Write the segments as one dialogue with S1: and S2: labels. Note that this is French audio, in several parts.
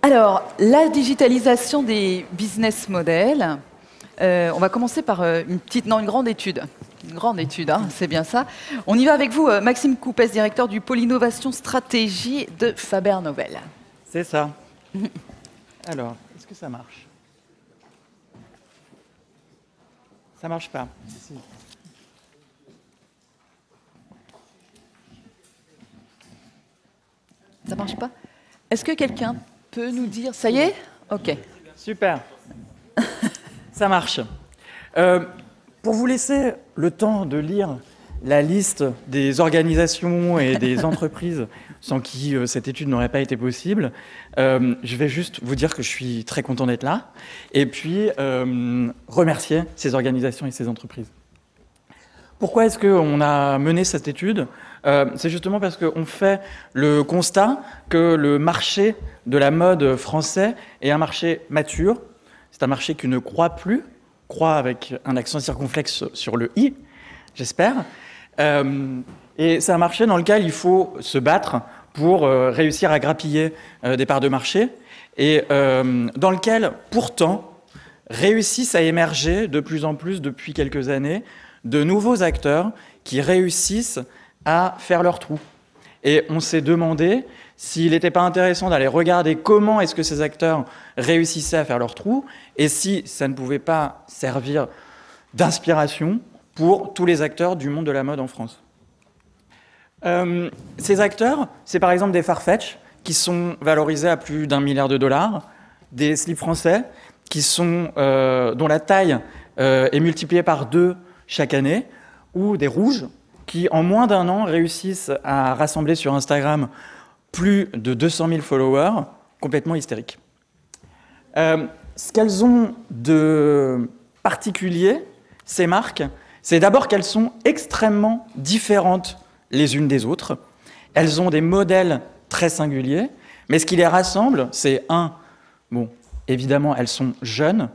S1: Alors, la digitalisation des business models. On va commencer par une grande étude. Une grande étude, hein, c'est bien ça. On y va avec vous, Maxime Coupès, directeur du pôle innovation stratégie de Faber Novel.
S2: C'est ça. Alors, est-ce que ça marche? Ça marche pas. Si.
S1: Ça marche pas? Est-ce que quelqu'un peut nous dire... Ça y est? Ok.
S2: Super. Ça marche. Pour vous laisser le temps de lire la liste des organisations et des entreprises sans qui cette étude n'aurait pas été possible, je vais juste vous dire que je suis très content d'être là et puis remercier ces organisations et ces entreprises. Pourquoi est-ce qu'on a mené cette étude? C'est justement parce qu'on fait le constat que le marché de la mode français est un marché mature. C'est un marché qui ne croît plus, croît avec un accent circonflexe sur le « i », j'espère. Et c'est un marché dans lequel il faut se battre pour réussir à grappiller des parts de marché et dans lequel, pourtant, réussissent à émerger de plus en plus depuis quelques années de nouveaux acteurs qui réussissent à faire leur trou. Et on s'est demandé s'il n'était pas intéressant d'aller regarder comment est-ce que ces acteurs réussissaient à faire leur trou et si ça ne pouvait pas servir d'inspiration pour tous les acteurs du monde de la mode en France. Ces acteurs, c'est par exemple des Farfetch qui sont valorisés à plus d'1 milliard de dollars, des slips français qui sont, dont la taille est multipliée par 2 chaque année, ou des rouges qui, en moins d'1 an, réussissent à rassembler sur Instagram plus de 200 000 followers, complètement hystériques. Ce qu'elles ont de particulier, ces marques, c'est d'abord qu'elles sont extrêmement différentes les unes des autres. Elles ont des modèles très singuliers, mais ce qui les rassemble, c'est bon, évidemment, elles sont jeunes.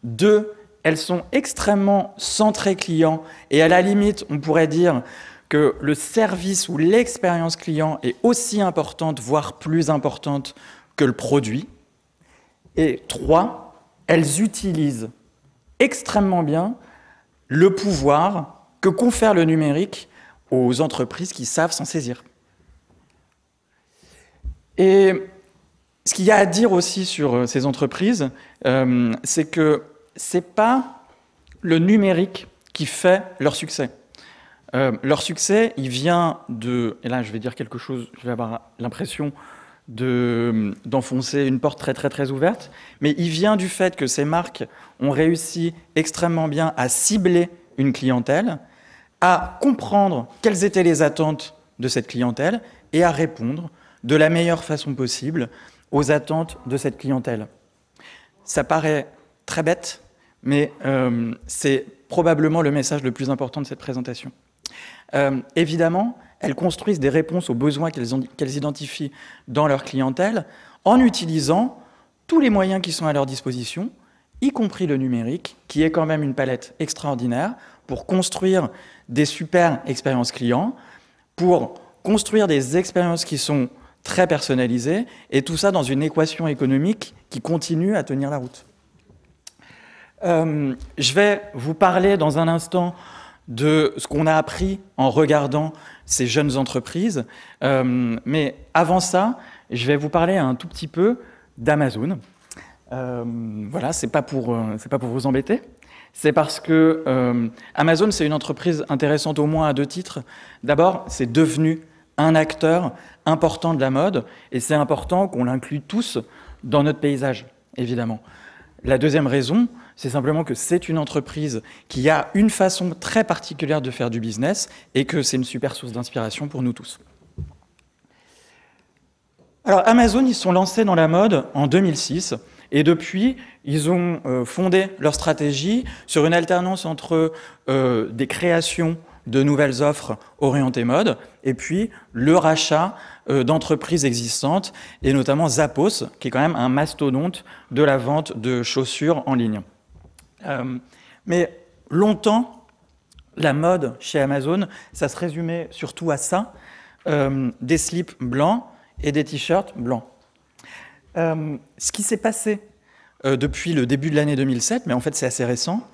S2: 2, elles sont extrêmement centrées clients et à la limite, on pourrait dire que le service ou l'expérience client est aussi importante, voire plus importante que le produit. Et 3, elles utilisent extrêmement bien le pouvoir que confère le numérique aux entreprises qui savent s'en saisir. Et ce qu'il y a à dire aussi sur ces entreprises, c'est que ce n'est pas le numérique qui fait leur succès. Leur succès, il vient de... Et là, je vais dire quelque chose, je vais avoir l'impression d'enfoncer une porte très, très, très ouverte, mais il vient du fait que ces marques ont réussi extrêmement bien à cibler une clientèle, à comprendre quelles étaient les attentes de cette clientèle et à répondre de la meilleure façon possible aux attentes de cette clientèle. Ça paraît très bête, mais c'est probablement le message le plus important de cette présentation. Évidemment, elles construisent des réponses aux besoins qu'elles identifient dans leur clientèle en utilisant tous les moyens qui sont à leur disposition, y compris le numérique, qui est quand même une palette extraordinaire pour construire des super expériences clients, pour construire des expériences qui sont très personnalisées, et tout ça dans une équation économique qui continue à tenir la route. Je vais vous parler dans un instant de ce qu'on a appris en regardant ces jeunes entreprises, mais avant ça, je vais vous parler un tout petit peu d'Amazon. Voilà, c'est pas pour vous embêter. C'est parce que Amazon, c'est une entreprise intéressante au moins à 2 titres. D'abord, c'est devenu un acteur important de la mode, et c'est important qu'on l'inclue tous dans notre paysage, évidemment. La deuxième raison, c'est simplement que c'est une entreprise qui a une façon très particulière de faire du business, et que c'est une super source d'inspiration pour nous tous. Alors, Amazon, ils sont lancés dans la mode en 2006, et depuis, ils ont fondé leur stratégie sur une alternance entre des créations de nouvelles offres orientées mode, et puis le rachat d'entreprises existantes, et notamment Zappos, qui est quand même un mastodonte de la vente de chaussures en ligne. Mais longtemps, la mode chez Amazon, ça se résumait surtout à ça, des slips blancs et des t-shirts blancs. Ce qui s'est passé depuis le début de l'année 2007, mais en fait c'est assez récent,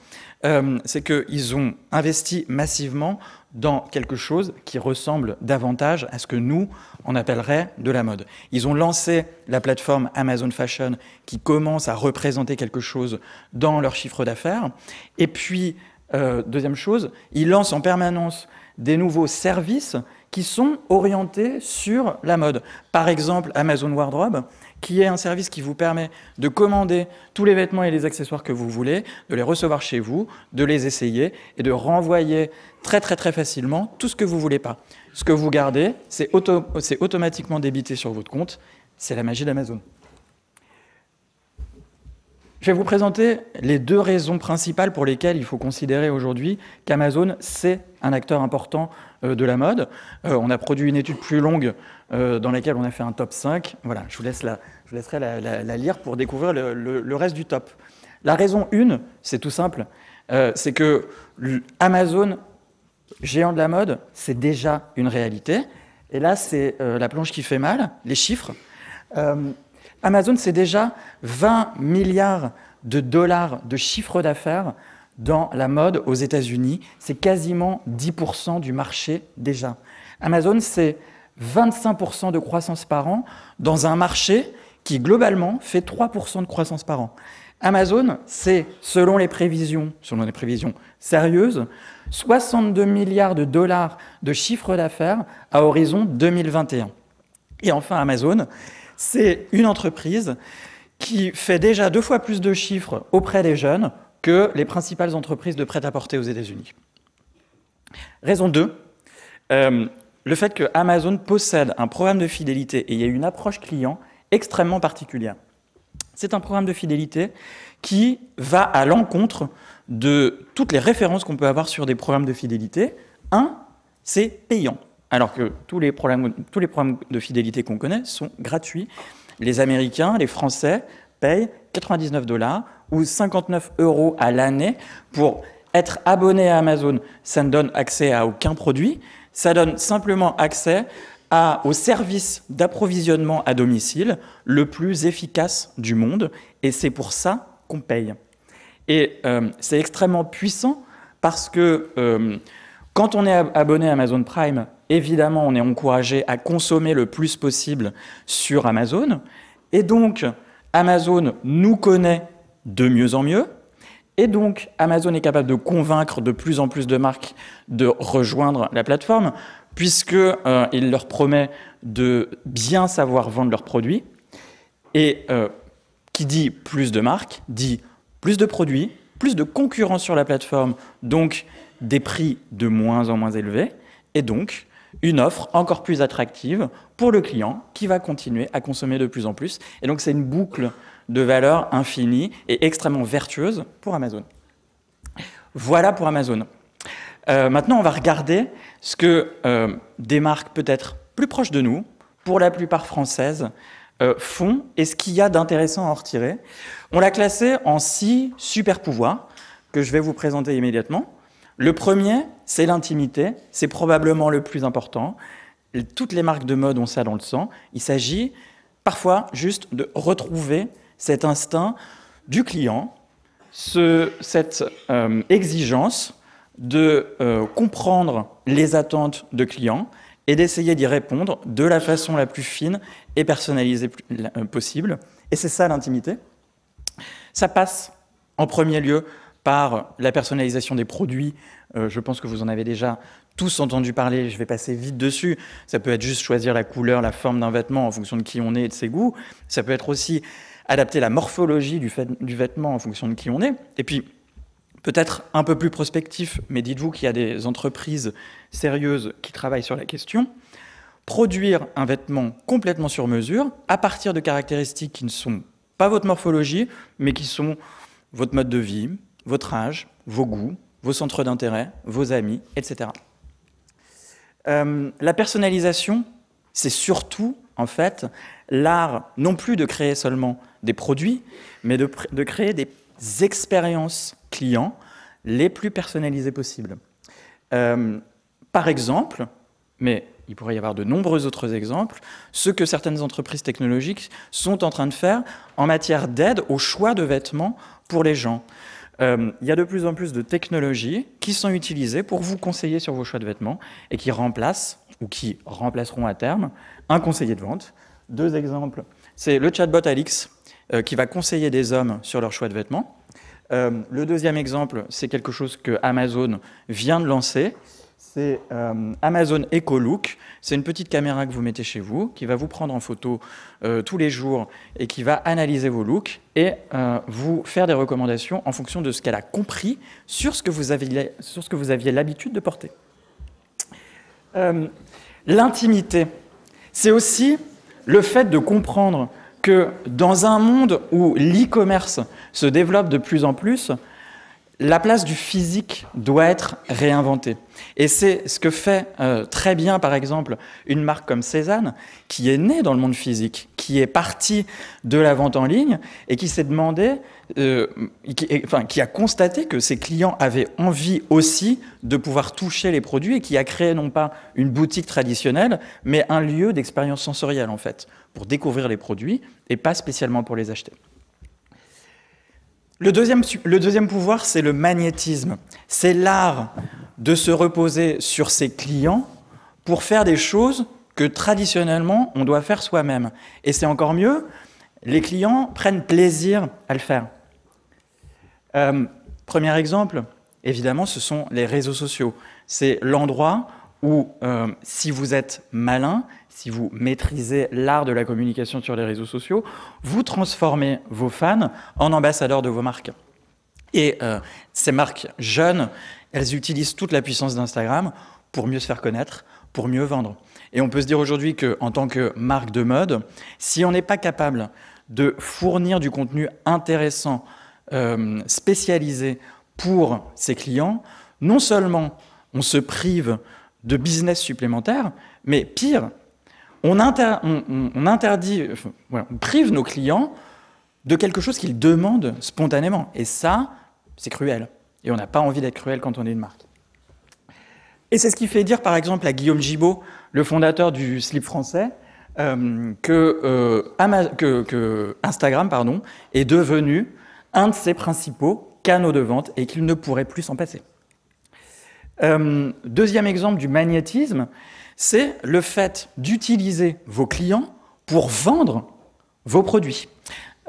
S2: c'est qu'ils ont investi massivement dans quelque chose qui ressemble davantage à ce que nous, on appellerait de la mode. Ils ont lancé la plateforme Amazon Fashion qui commence à représenter quelque chose dans leur chiffre d'affaires. Et puis, deuxième chose, ils lancent en permanence des nouveaux services qui sont orientés sur la mode. Par exemple, Amazon Wardrobe, qui est un service qui vous permet de commander tous les vêtements et les accessoires que vous voulez, de les recevoir chez vous, de les essayer et de renvoyer très facilement tout ce que vous ne voulez pas. Ce que vous gardez, c'est automatiquement débité sur votre compte. C'est la magie d'Amazon. Je vais vous présenter les deux raisons principales pour lesquelles il faut considérer aujourd'hui qu'Amazon, c'est un acteur important de la mode. On a produit une étude plus longue dans laquelle on a fait un top 5. Voilà, je vous laisserai la lire pour découvrir le reste du top. La raison 1, c'est tout simple, c'est que Amazon, géant de la mode, c'est déjà une réalité. Et là, c'est la planche qui fait mal, les chiffres. Amazon, c'est déjà 20 milliards de dollars de chiffre d'affaires dans la mode aux États-Unis. C'est quasiment 10% du marché déjà. Amazon, c'est 25% de croissance par an dans un marché qui, globalement, fait 3% de croissance par an. Amazon, c'est, selon les prévisions sérieuses, 62 milliards de dollars de chiffre d'affaires à horizon 2021. Et enfin, Amazon, c'est une entreprise qui fait déjà 2 fois plus de chiffres auprès des jeunes que les principales entreprises de prêt-à-porter aux États-Unis. Raison 2, le fait que Amazon possède un programme de fidélité et il y a une approche client extrêmement particulière. C'est un programme de fidélité qui va à l'encontre de toutes les références qu'on peut avoir sur des programmes de fidélité. Un, c'est payant. Alors que tous les programmes de fidélité qu'on connaît sont gratuits. Les Américains, les Français payent 99 $ ou 59 € à l'année pour être abonné à Amazon. Ça ne donne accès à aucun produit, ça donne simplement accès au service d'approvisionnement à domicile le plus efficace du monde, et c'est pour ça qu'on paye. Et c'est extrêmement puissant parce que quand on est abonné à Amazon Prime, évidemment, on est encouragé à consommer le plus possible sur Amazon. Et donc, Amazon nous connaît de mieux en mieux. Et donc, Amazon est capable de convaincre de plus en plus de marques de rejoindre la plateforme, puisqu'il leur promet de bien savoir vendre leurs produits. Et qui dit plus de marques, dit plus de produits, plus de concurrence sur la plateforme, donc des prix de moins en moins élevés, et donc une offre encore plus attractive pour le client qui va continuer à consommer de plus en plus. Et donc c'est une boucle de valeur infinie et extrêmement vertueuse pour Amazon. Voilà pour Amazon. Maintenant, on va regarder ce que des marques peut-être plus proches de nous, pour la plupart françaises, font et ce qu'il y a d'intéressant à en retirer. On l'a classé en 6 super pouvoirs que je vais vous présenter immédiatement. Le premier, c'est l'intimité. C'est probablement le plus important. Toutes les marques de mode ont ça dans le sang. Il s'agit parfois juste de retrouver cet instinct du client, cette exigence de comprendre les attentes de clients et d'essayer d'y répondre de la façon la plus fine et personnalisée possible. Et c'est ça l'intimité. Ça passe en premier lieu par la personnalisation des produits. Je pense que vous en avez déjà tous entendu parler, je vais passer vite dessus. Ça peut être juste choisir la couleur, la forme d'un vêtement en fonction de qui on est et de ses goûts. Ça peut être aussi adapter la morphologie du vêtement en fonction de qui on est. Et puis, peut-être un peu plus prospectif, mais dites-vous qu'il y a des entreprises sérieuses qui travaillent sur la question. Produire un vêtement complètement sur mesure à partir de caractéristiques qui ne sont pas votre morphologie, mais qui sont votre mode de vie, votre âge, vos goûts, vos centres d'intérêt, vos amis, etc. La personnalisation, c'est surtout, en fait, l'art non plus de créer seulement des produits, mais de créer des expériences clients les plus personnalisées possibles. Par exemple, mais il il pourrait y avoir de nombreux autres exemples, ce que certaines entreprises technologiques sont en train de faire en matière d'aide au choix de vêtements pour les gens. Il y a de plus en plus de technologies qui sont utilisées pour vous conseiller sur vos choix de vêtements et qui remplacent, ou qui remplaceront à terme, un conseiller de vente. 2 exemples, c'est le chatbot Alix, qui va conseiller des hommes sur leur choix de vêtements. Le deuxième exemple, c'est quelque chose que Amazon vient de lancer. C'est Amazon EcoLook. C'est une petite caméra que vous mettez chez vous, qui va vous prendre en photo tous les jours et qui va analyser vos looks et vous faire des recommandations en fonction de ce qu'elle a compris sur ce que vous aviez l'habitude de porter. L'intimité, c'est aussi le fait de comprendre que dans un monde où l'e-commerce se développe de plus en plus, la place du physique doit être réinventée. Et c'est ce que fait très bien, par exemple, une marque comme Cézanne, qui est née dans le monde physique, qui est partie de la vente en ligne et qui s'est demandé, qui a constaté que ses clients avaient envie aussi de pouvoir toucher les produits et qui a créé non pas une boutique traditionnelle, mais un lieu d'expérience sensorielle, en fait, pour découvrir les produits et pas spécialement pour les acheter. Le deuxième pouvoir, c'est le magnétisme. C'est l'art de se reposer sur ses clients pour faire des choses que traditionnellement, on doit faire soi-même. Et c'est encore mieux, les clients prennent plaisir à le faire. Premier exemple, évidemment, ce sont les réseaux sociaux. C'est l'endroit où, si vous êtes malin, si vous maîtrisez l'art de la communication sur les réseaux sociaux, vous transformez vos fans en ambassadeurs de vos marques. Et ces marques jeunes, elles utilisent toute la puissance d'Instagram pour mieux se faire connaître, pour mieux vendre. Et on peut se dire aujourd'hui qu'en tant que marque de mode, si on n'est pas capable de fournir du contenu intéressant, spécialisé pour ses clients, non seulement on se prive de business supplémentaire, mais pire, on prive nos clients de quelque chose qu'ils demandent spontanément. Et ça, c'est cruel. Et on n'a pas envie d'être cruel quand on est une marque. Et c'est ce qui fait dire, par exemple, à Guillaume Gibault, le fondateur du slip français, que Instagram est devenu un de ses principaux canaux de vente et qu'il ne pourrait plus s'en passer. Deuxième exemple du magnétisme, c'est le fait d'utiliser vos clients pour vendre vos produits.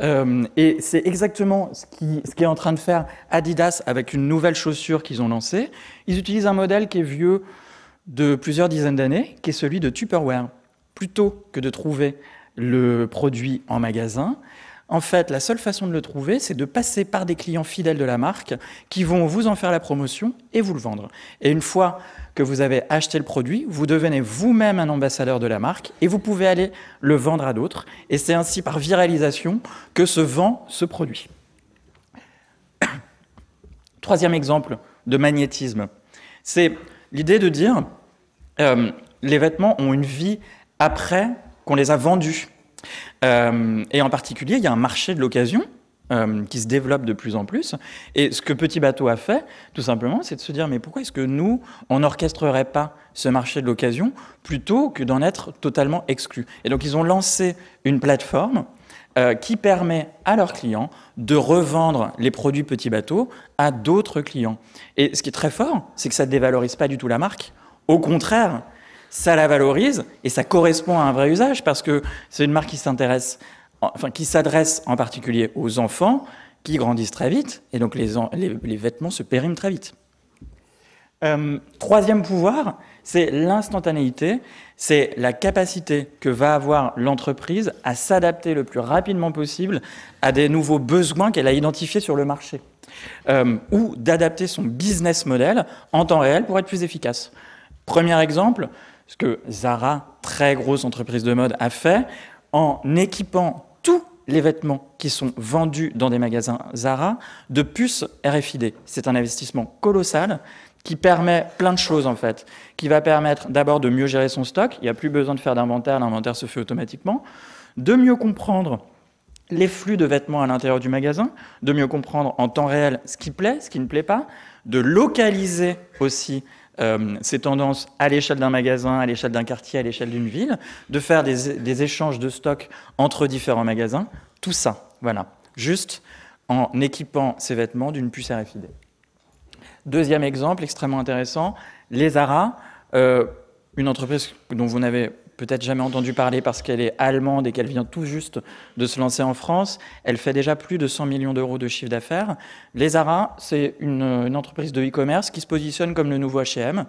S2: Et c'est exactement ce qu'est en train de faire Adidas avec une nouvelle chaussure qu'ils ont lancée. Ils utilisent un modèle qui est vieux de plusieurs dizaines d'années, qui est celui de Tupperware. Plutôt que de trouver le produit en magasin, en fait, la seule façon de le trouver, c'est de passer par des clients fidèles de la marque qui vont vous en faire la promotion et vous le vendre. Et une fois que vous avez acheté le produit, vous devenez vous-même un ambassadeur de la marque et vous pouvez aller le vendre à d'autres. Et c'est ainsi par viralisation que se vend ce produit. Troisième exemple de magnétisme, c'est l'idée de dire les vêtements ont une vie après qu'on les a vendus. Et en particulier, il y a un marché de l'occasion qui se développe de plus en plus. Et ce que Petit Bateau a fait, tout simplement, c'est de se dire mais pourquoi est-ce que nous, on n'orchestrerait pas ce marché de l'occasion plutôt que d'en être totalement exclus. Et donc, ils ont lancé une plateforme qui permet à leurs clients de revendre les produits Petit Bateau à d'autres clients. Et ce qui est très fort, c'est que ça ne dévalorise pas du tout la marque. Au contraire, ça la valorise et ça correspond à un vrai usage parce que c'est une marque qui s'adresse en particulier aux enfants qui grandissent très vite et donc les vêtements se périment très vite. Troisième pouvoir, c'est l'instantanéité, c'est la capacité que va avoir l'entreprise à s'adapter le plus rapidement possible à des nouveaux besoins qu'elle a identifiés sur le marché ou d'adapter son business model en temps réel pour être plus efficace. Premier exemple, ce que Zara, très grosse entreprise de mode, a fait en équipant tous les vêtements qui sont vendus dans des magasins Zara de puces RFID. C'est un investissement colossal qui permet plein de choses en fait, qui va permettre d'abord de mieux gérer son stock, il n'y a plus besoin de faire d'inventaire, l'inventaire se fait automatiquement, de mieux comprendre les flux de vêtements à l'intérieur du magasin, de mieux comprendre en temps réel ce qui plaît, ce qui ne plaît pas, de localiser aussi ces tendances à l'échelle d'un magasin, à l'échelle d'un quartier, à l'échelle d'une ville, de faire des échanges de stocks entre différents magasins, tout ça, voilà, juste en équipant ces vêtements d'une puce RFID. Deuxième exemple extrêmement intéressant, les Zara, une entreprise dont vous n'avez peut-être jamais entendu parler parce qu'elle est allemande et qu'elle vient tout juste de se lancer en France. Elle fait déjà plus de 100 millions d'euros de chiffre d'affaires. Les Zara, c'est une entreprise de e-commerce qui se positionne comme le nouveau H&M,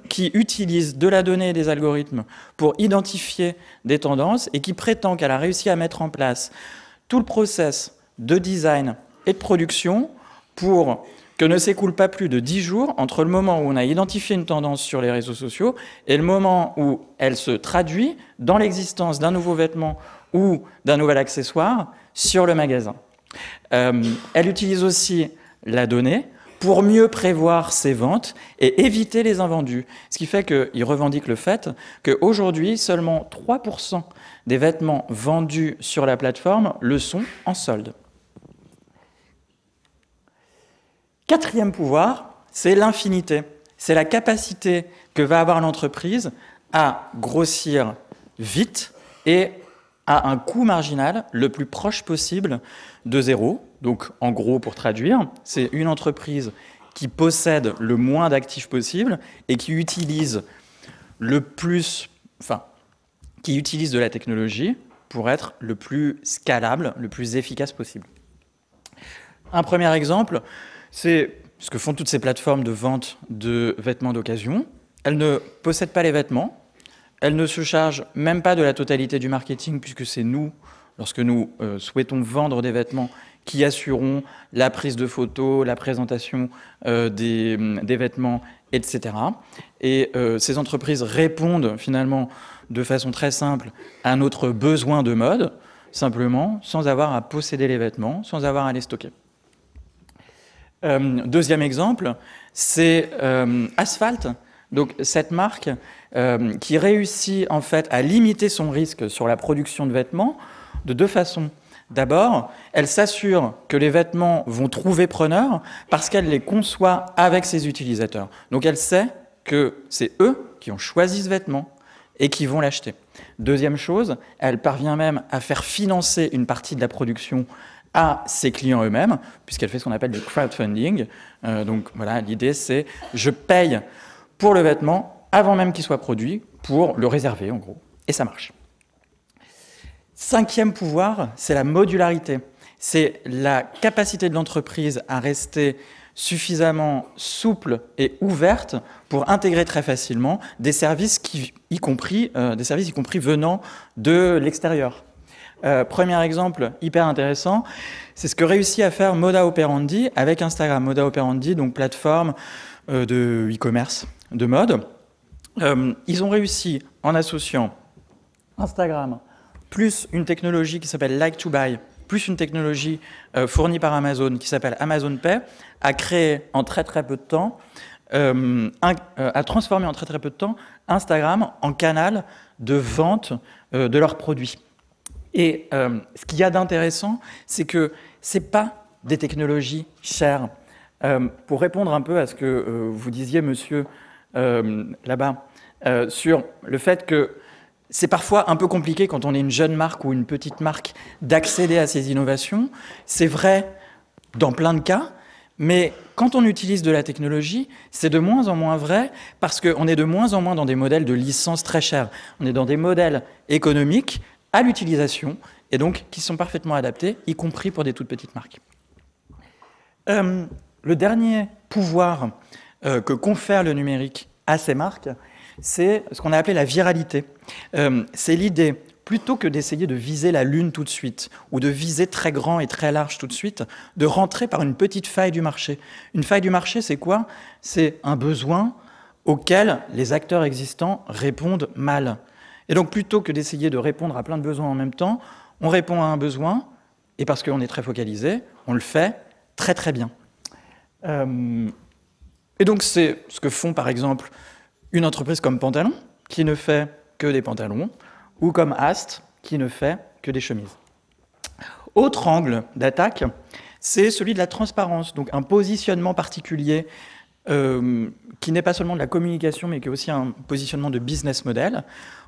S2: qui utilise de la donnée et des algorithmes pour identifier des tendances et qui prétend qu'elle a réussi à mettre en place tout le process de design et de production pour que ne s'écoule pas plus de 10 jours entre le moment où on a identifié une tendance sur les réseaux sociaux et le moment où elle se traduit dans l'existence d'un nouveau vêtement ou d'un nouvel accessoire sur le magasin. Elle utilise aussi la donnée pour mieux prévoir ses ventes et éviter les invendus. Ce qui fait qu'il revendique le fait qu'aujourd'hui, seulement 3% des vêtements vendus sur la plateforme le sont en solde. Quatrième pouvoir, c'est l'infinité. C'est la capacité que va avoir l'entreprise à grossir vite et à un coût marginal le plus proche possible de zéro. Donc, en gros, pour traduire, c'est une entreprise qui possède le moins d'actifs possible et qui utilise qui utilise de la technologie pour être le plus scalable, le plus efficace possible. Un premier exemple, c'est ce que font toutes ces plateformes de vente de vêtements d'occasion. Elles ne possèdent pas les vêtements, elles ne se chargent même pas de la totalité du marketing, puisque c'est nous, lorsque nous souhaitons vendre des vêtements, qui assurons la prise de photos, la présentation des vêtements, etc. Et ces entreprises répondent finalement de façon très simple à notre besoin de mode, simplement, sans avoir à posséder les vêtements, sans avoir à les stocker. Deuxième exemple, c'est Asphalt, donc cette marque qui réussit en fait à limiter son risque sur la production de vêtements de deux façons. D'abord, elle s'assure que les vêtements vont trouver preneur parce qu'elle les conçoit avec ses utilisateurs. Donc elle sait que c'est eux qui ont choisi ce vêtement et qui vont l'acheter. Deuxième chose, elle parvient même à faire financer une partie de la production à ses clients eux-mêmes, puisqu'elle fait ce qu'on appelle du crowdfunding. Donc voilà, l'idée c'est je paye pour le vêtement avant même qu'il soit produit pour le réserver en gros. Et ça marche. Cinquième pouvoir, c'est la modularité. C'est la capacité de l'entreprise à rester suffisamment souple et ouverte pour intégrer très facilement des services y compris venant de l'extérieur. Premier exemple hyper intéressant, c'est ce que réussit à faire Moda Operandi avec Instagram. Moda Operandi, donc plateforme de e-commerce de mode. Ils ont réussi en associant Instagram plus une technologie qui s'appelle Like to Buy, plus une technologie fournie par Amazon qui s'appelle Amazon Pay, à créer en très très peu de temps, à transformer en très très peu de temps Instagram en canal de vente de leurs produits. Et ce qu'il y a d'intéressant, c'est que ce n'est pas des technologies chères. Pour répondre un peu à ce que vous disiez, monsieur, là-bas, sur le fait que c'est parfois un peu compliqué quand on est une jeune marque ou une petite marque d'accéder à ces innovations. C'est vrai dans plein de cas, mais quand on utilise de la technologie, c'est de moins en moins vrai parce qu'on est de moins en moins dans des modèles de licence très chers. On est dans des modèles économiques à l'utilisation et donc qui sont parfaitement adaptés, y compris pour des toutes petites marques. Le dernier pouvoir que confère le numérique à ces marques, c'est ce qu'on a appelé la viralité. C'est l'idée, plutôt que d'essayer de viser la lune tout de suite, ou de viser très grand et très large tout de suite, de rentrer par une petite faille du marché. Une faille du marché, c'est quoi? C'est un besoin auquel les acteurs existants répondent mal. Et donc, plutôt que d'essayer de répondre à plein de besoins en même temps, on répond à un besoin, et parce qu'on est très focalisé, on le fait très très bien. Et donc, c'est ce que font, par exemple, une entreprise comme Pantalon, qui ne fait que des pantalons, ou comme Ast, qui ne fait que des chemises. Autre angle d'attaque, c'est celui de la transparence, donc un positionnement particulier qui n'est pas seulement de la communication, mais qui est aussi un positionnement de business model.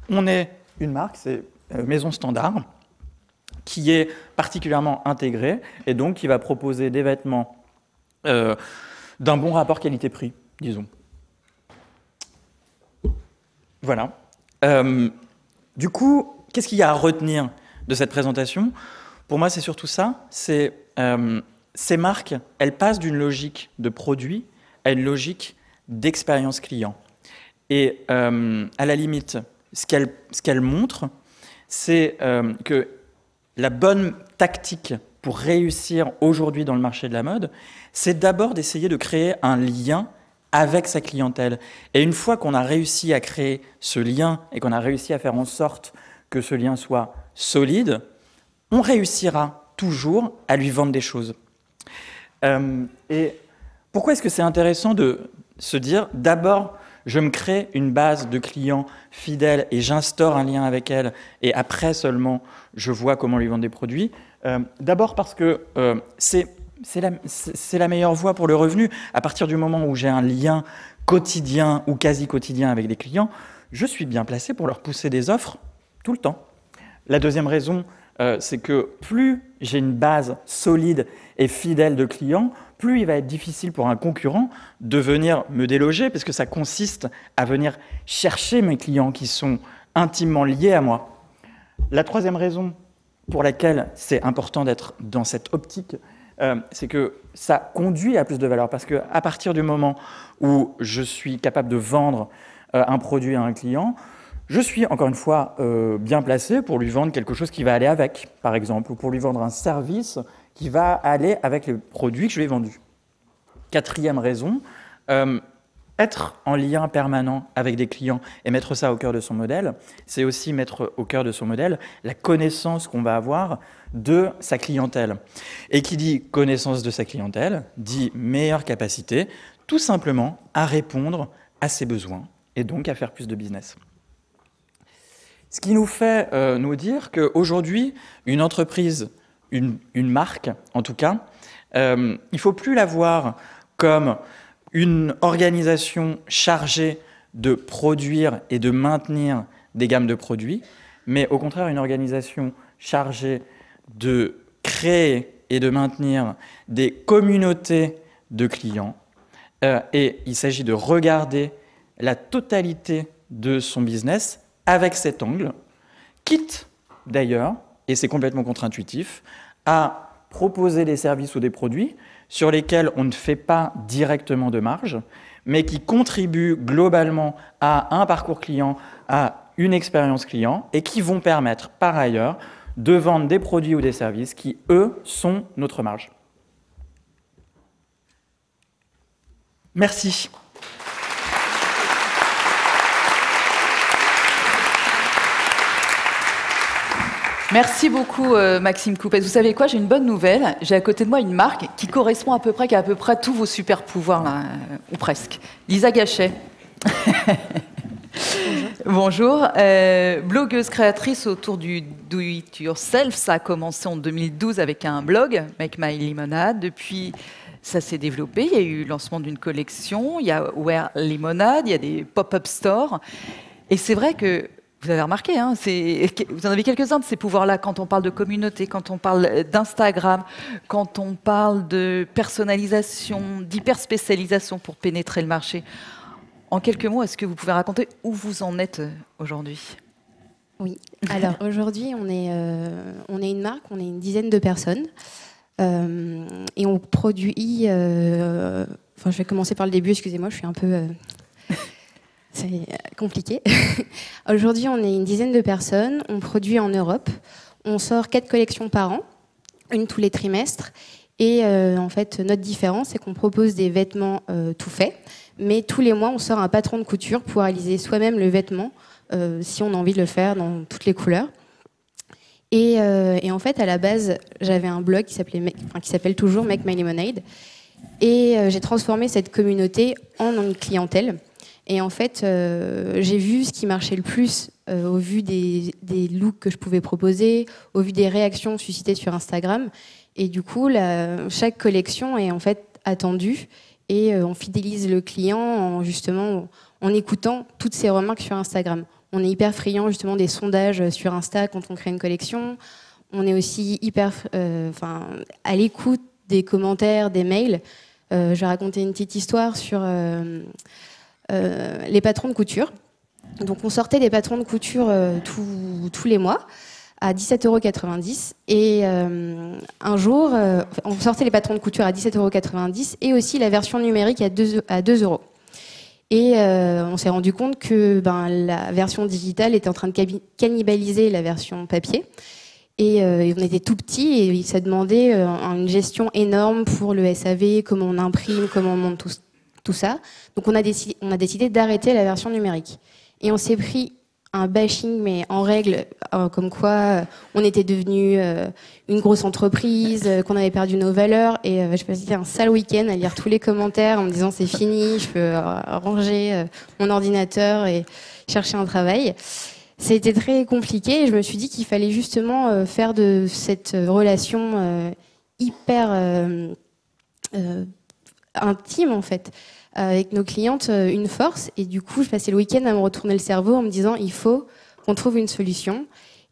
S2: On est une marque, c'est Maison Standard, qui est particulièrement intégrée et donc qui va proposer des vêtements d'un bon rapport qualité-prix, disons. Voilà. Du coup, qu'est-ce qu'il y a à retenir de cette présentation? Pour moi, c'est surtout ça. C'est ces marques, elles passent d'une logique de produit à une logique d'expérience client. Et à la limite, ce qu'elles montrent, c'est que la bonne tactique pour réussir aujourd'hui dans le marché de la mode, c'est d'abord d'essayer de créer un lien avec sa clientèle. Et une fois qu'on a réussi à créer ce lien et qu'on a réussi à faire en sorte que ce lien soit solide, on réussira toujours à lui vendre des choses. Et pourquoi est-ce que c'est intéressant de se dire, d'abord, je me crée une base de clients fidèles et j'instaure un lien avec elle, et après seulement, je vois comment lui vendre des produits. D'abord parce que c'est la meilleure voie pour le revenu. À partir du moment où j'ai un lien quotidien ou quasi quotidien avec des clients, je suis bien placé pour leur pousser des offres tout le temps. La deuxième raison, c'est que plus j'ai une base solide et fidèle de clients, plus il va être difficile pour un concurrent de venir me déloger, parce que ça consiste à venir chercher mes clients qui sont intimement liés à moi. La troisième raison pour laquelle c'est important d'être dans cette optique, c'est que ça conduit à plus de valeur, parce qu'à partir du moment où je suis capable de vendre un produit à un client, je suis, encore une fois, bien placé pour lui vendre quelque chose qui va aller avec, par exemple, ou pour lui vendre un service qui va aller avec les produits que je lui ai vendus. Quatrième raison, être en lien permanent avec des clients et mettre ça au cœur de son modèle, c'est aussi mettre au cœur de son modèle la connaissance qu'on va avoir de sa clientèle. Et qui dit connaissance de sa clientèle, dit meilleure capacité, tout simplement à répondre à ses besoins et donc à faire plus de business. Ce qui nous fait nous dire qu'aujourd'hui, une entreprise, une marque en tout cas, il ne faut plus la voir comme une organisation chargée de produire et de maintenir des gammes de produits, mais au contraire une organisation chargée de créer et de maintenir des communautés de clients. Et il s'agit de regarder la totalité de son business avec cet angle, quitte d'ailleurs, et c'est complètement contre-intuitif, à proposer des services ou des produits sur lesquels on ne fait pas directement de marge, mais qui contribuent globalement à un parcours client, à une expérience client, et qui vont permettre par ailleurs de vendre des produits ou des services qui, eux, sont notre marge. Merci.
S1: Merci beaucoup Maxime Coupez. Vous savez quoi, j'ai une bonne nouvelle. J'ai à côté de moi une marque qui correspond qui a à peu près tous vos super pouvoirs, là, ou presque. Lisa Gachet. Bonjour. Blogueuse créatrice autour du do-it-yourself. Ça a commencé en 2012 avec un blog, Make My Lemonade. Depuis, ça s'est développé. Il y a eu le lancement d'une collection. Il y a Wear Lemonade. Il y a des pop-up stores. Et c'est vrai que vous avez remarqué, hein, vous en avez quelques-uns de ces pouvoirs-là quand on parle de communauté, quand on parle d'Instagram, quand on parle de personnalisation, d'hyperspécialisation pour pénétrer le marché. En quelques mots, est-ce que vous pouvez raconter où vous en êtes aujourd'hui ?
S3: Oui, alors aujourd'hui, on est une marque, on est une dizaine de personnes et on produit... je vais commencer par le début, excusez-moi, je suis un peu... C'est compliqué. Aujourd'hui, on est une dizaine de personnes. On produit en Europe. On sort 4 collections par an, une tous les trimestres. Et en fait, notre différence, c'est qu'on propose des vêtements tout faits. Mais tous les mois, on sort un patron de couture pour réaliser soi-même le vêtement, si on a envie de le faire dans toutes les couleurs. Et en fait, à la base, j'avais un blog qui s'appelle toujours Make My Lemonade. Et j'ai transformé cette communauté en une clientèle. Et en fait, j'ai vu ce qui marchait le plus au vu des looks que je pouvais proposer, au vu des réactions suscitées sur Instagram. Et du coup, chaque collection est en fait attendue et on fidélise le client en écoutant toutes ses remarques sur Instagram. On est hyper friand justement des sondages sur Insta quand on crée une collection. On est aussi hyper à l'écoute des commentaires, des mails. Je vais raconter une petite histoire sur les patrons de couture. Donc on sortait des patrons de couture tous les mois à 17,90 € et un jour on sortait les patrons de couture à 17,90 € et aussi la version numérique à 2 €. Et on s'est rendu compte que la version digitale était en train de cannibaliser la version papier. Et on était tout petit et ça demandait une gestion énorme pour le SAV, comment on imprime, comment on monte tout ça. Donc on a décidé d'arrêter la version numérique. Et on s'est pris un bashing, mais en règle, comme quoi on était devenu une grosse entreprise, qu'on avait perdu nos valeurs. Et je passais un sale week-end à lire tous les commentaires en me disant c'est fini, je peux ranger mon ordinateur et chercher un travail. C'était très compliqué et je me suis dit qu'il fallait justement faire de cette relation hyper intime en fait avec nos clientes une force. Et du coup, je passais le week-end à me retourner le cerveau en me disant il faut qu'on trouve une solution.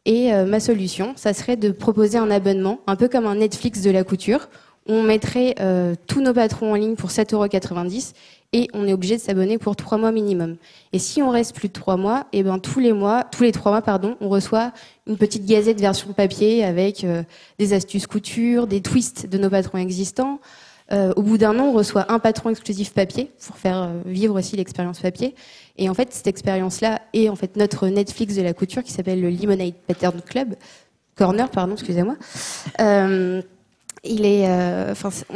S3: Et ma solution, ça serait de proposer un abonnement, un peu comme un Netflix de la couture. On mettrait tous nos patrons en ligne pour 7,90 € et on est obligé de s'abonner pour 3 mois minimum. Et si on reste plus de 3 mois, et tous les 3 mois, on reçoit une petite gazette version papier avec des astuces couture, des twists de nos patrons existants. Au bout d'un an, on reçoit un patron exclusif papier pour faire vivre aussi l'expérience papier. Et en fait, cette expérience-là est en fait notre Netflix de la couture qui s'appelle le Lemonade Pattern Club. Corner, pardon, excusez-moi.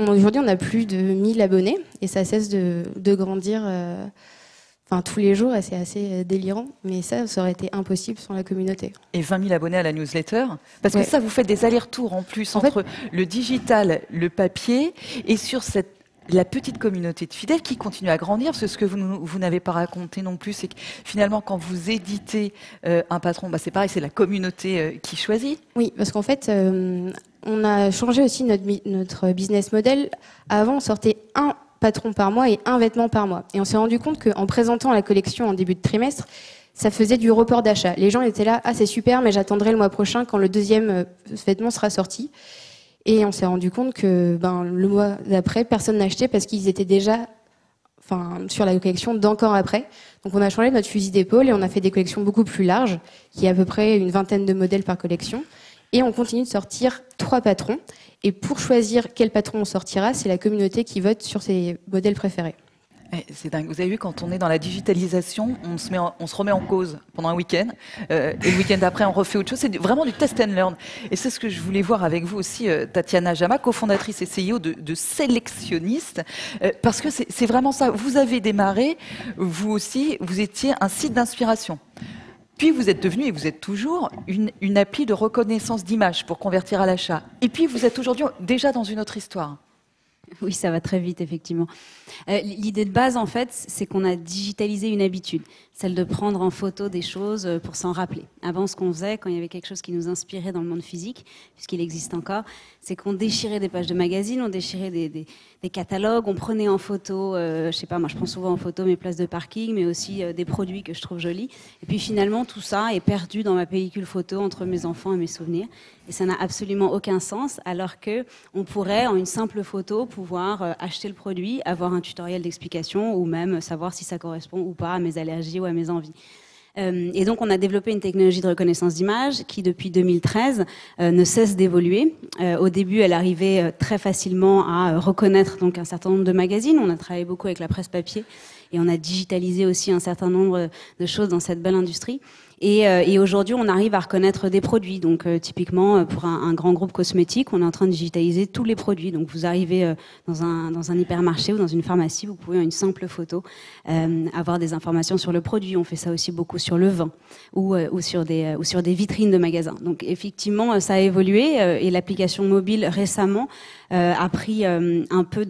S3: Aujourd'hui, on a plus de 1000 abonnés et ça cesse de grandir tous les jours et c'est assez délirant. Mais ça aurait été impossible sans la communauté.
S1: Et 20 000 abonnés à la newsletter. Parce que ça, vous faites des allers-retours en plus entre le digital, le papier et sur la petite communauté de fidèles qui continue à grandir. Parce que ce que vous n'avez pas raconté non plus, c'est que finalement, quand vous éditez un patron, c'est pareil, c'est la communauté qui choisit.
S3: Oui, parce qu'en fait, on a changé aussi notre business model. Avant, on sortait un patron par mois et un vêtement par mois. Et on s'est rendu compte qu'en présentant la collection en début de trimestre, ça faisait du report d'achat. Les gens étaient là, c'est super, mais j'attendrai le mois prochain quand le deuxième vêtement sera sorti. Et on s'est rendu compte que le mois d'après, personne n'achetait parce qu'ils étaient déjà sur la collection d'encore après. Donc on a changé notre fusil d'épaule et on a fait des collections beaucoup plus larges, qui est à peu près une vingtaine de modèles par collection. Et on continue de sortir 3 patrons. Et pour choisir quel patron on sortira, c'est la communauté qui vote sur ses modèles préférés.
S1: C'est dingue. Vous avez vu, quand on est dans la digitalisation, on se remet en cause pendant un week-end. Et le week-end d'après, on refait autre chose. C'est vraiment du test and learn. Et c'est ce que je voulais voir avec vous aussi, Tatiana Jama, cofondatrice et CEO de Sélectionniste. Parce que c'est vraiment ça. Vous avez démarré, vous aussi, vous étiez un site d'inspiration. Puis vous êtes devenu, et vous êtes toujours, une appli de reconnaissance d'image pour convertir à l'achat. Et puis vous êtes aujourd'hui déjà dans une autre histoire.
S4: Oui, ça va très vite, effectivement. L'idée de base, en fait, c'est qu'on a digitalisé une habitude, celle de prendre en photo des choses pour s'en rappeler. Avant, ce qu'on faisait, quand il y avait quelque chose qui nous inspirait dans le monde physique, puisqu'il existe encore, c'est qu'on déchirait des pages de magazines, on déchirait des catalogues, on prenait en photo, je sais pas, moi je prends souvent en photo mes places de parking, mais aussi des produits que je trouve jolis. Et puis finalement, tout ça est perdu dans ma pellicule photo entre mes enfants et mes souvenirs. Et ça n'a absolument aucun sens, alors que on pourrait, en une simple photo, pouvoir acheter le produit, avoir un tutoriel d'explication ou même savoir si ça correspond ou pas à mes allergies ou à mes envies. Et donc, on a développé une technologie de reconnaissance d'image qui, depuis 2013, ne cesse d'évoluer. Au début, elle arrivait très facilement à reconnaître donc un certain nombre de magazines. On a travaillé beaucoup avec la presse papier et on a digitalisé aussi un certain nombre de choses dans cette belle industrie. Et aujourd'hui, on arrive à reconnaître des produits. Donc, typiquement, pour un grand groupe cosmétique, on est en train de digitaliser tous les produits. Donc, vous arrivez dans un hypermarché ou dans une pharmacie, vous pouvez, en une simple photo, avoir des informations sur le produit. On fait ça aussi beaucoup sur le vin ou sur des vitrines de magasins. Donc, effectivement, ça a évolué et l'application mobile récemment a pris un peu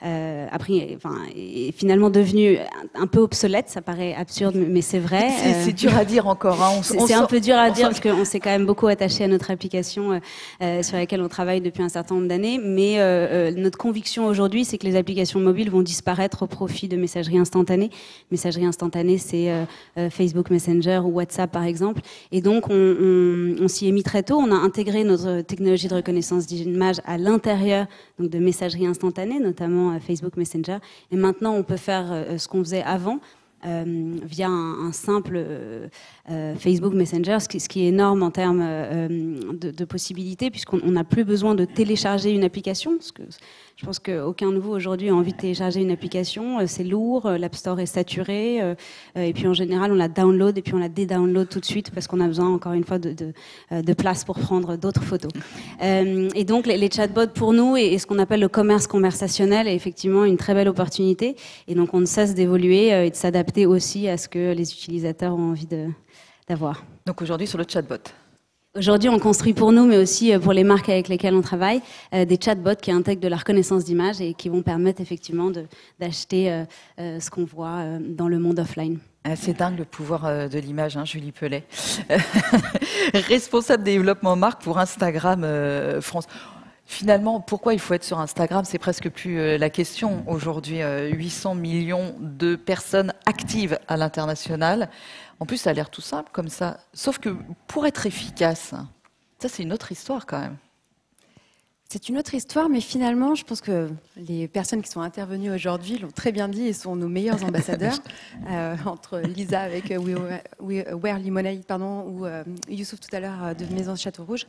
S4: est finalement devenu un peu obsolète. Ça paraît absurde, mais c'est vrai.
S1: C'est dur à dire encore. Hein.
S4: C'est un peu dur à dire parce qu'on s'est quand même beaucoup attaché à notre application sur laquelle on travaille depuis un certain nombre d'années. Mais notre conviction aujourd'hui, c'est que les applications mobiles vont disparaître au profit de messagerie instantanée. Messagerie instantanée, c'est Facebook Messenger ou WhatsApp par exemple. Et donc on s'y est mis très tôt. On a intégré notre technologie de reconnaissance d'image à l'intérieur donc de messagerie instantanée, notamment Facebook Messenger. Et maintenant, on peut faire ce qu'on faisait avant. Via un simple Facebook Messenger, ce qui est énorme en termes de possibilités, puisqu'on n'a plus besoin de télécharger une application. Parce que je pense qu'aucun de vous aujourd'hui a envie de télécharger une application. C'est lourd, l'App Store est saturé, et puis en général on la download et puis on la dédownload tout de suite parce qu'on a besoin encore une fois de place pour prendre d'autres photos. Et donc les chatbots pour nous et ce qu'on appelle le commerce conversationnel est effectivement une très belle opportunité. Et donc on ne cesse d'évoluer et de s'adapter aussi à ce que les utilisateurs ont envie d'avoir.
S1: Donc aujourd'hui sur le chatbot.
S4: Aujourd'hui, on construit pour nous, mais aussi pour les marques avec lesquelles on travaille, des chatbots qui intègrent de la reconnaissance d'image et qui vont permettre effectivement d'acheter ce qu'on voit dans le monde offline.
S1: C'est dingue le pouvoir de l'image, hein, Julie Pellet. Responsable développement marque pour Instagram France. Finalement, pourquoi il faut être sur Instagram? C'est presque plus la question. Aujourd'hui, 800 millions de personnes actives à l'international. En plus, ça a l'air tout simple comme ça. Sauf que pour être efficace, ça c'est une autre histoire quand même.
S5: C'est une autre histoire, mais finalement, je pense que les personnes qui sont intervenues aujourd'hui l'ont très bien dit et sont nos meilleurs ambassadeurs. Entre Lisa avec Wear Lemonade, pardon, ou Youssouf tout à l'heure de Maison Château Rouge.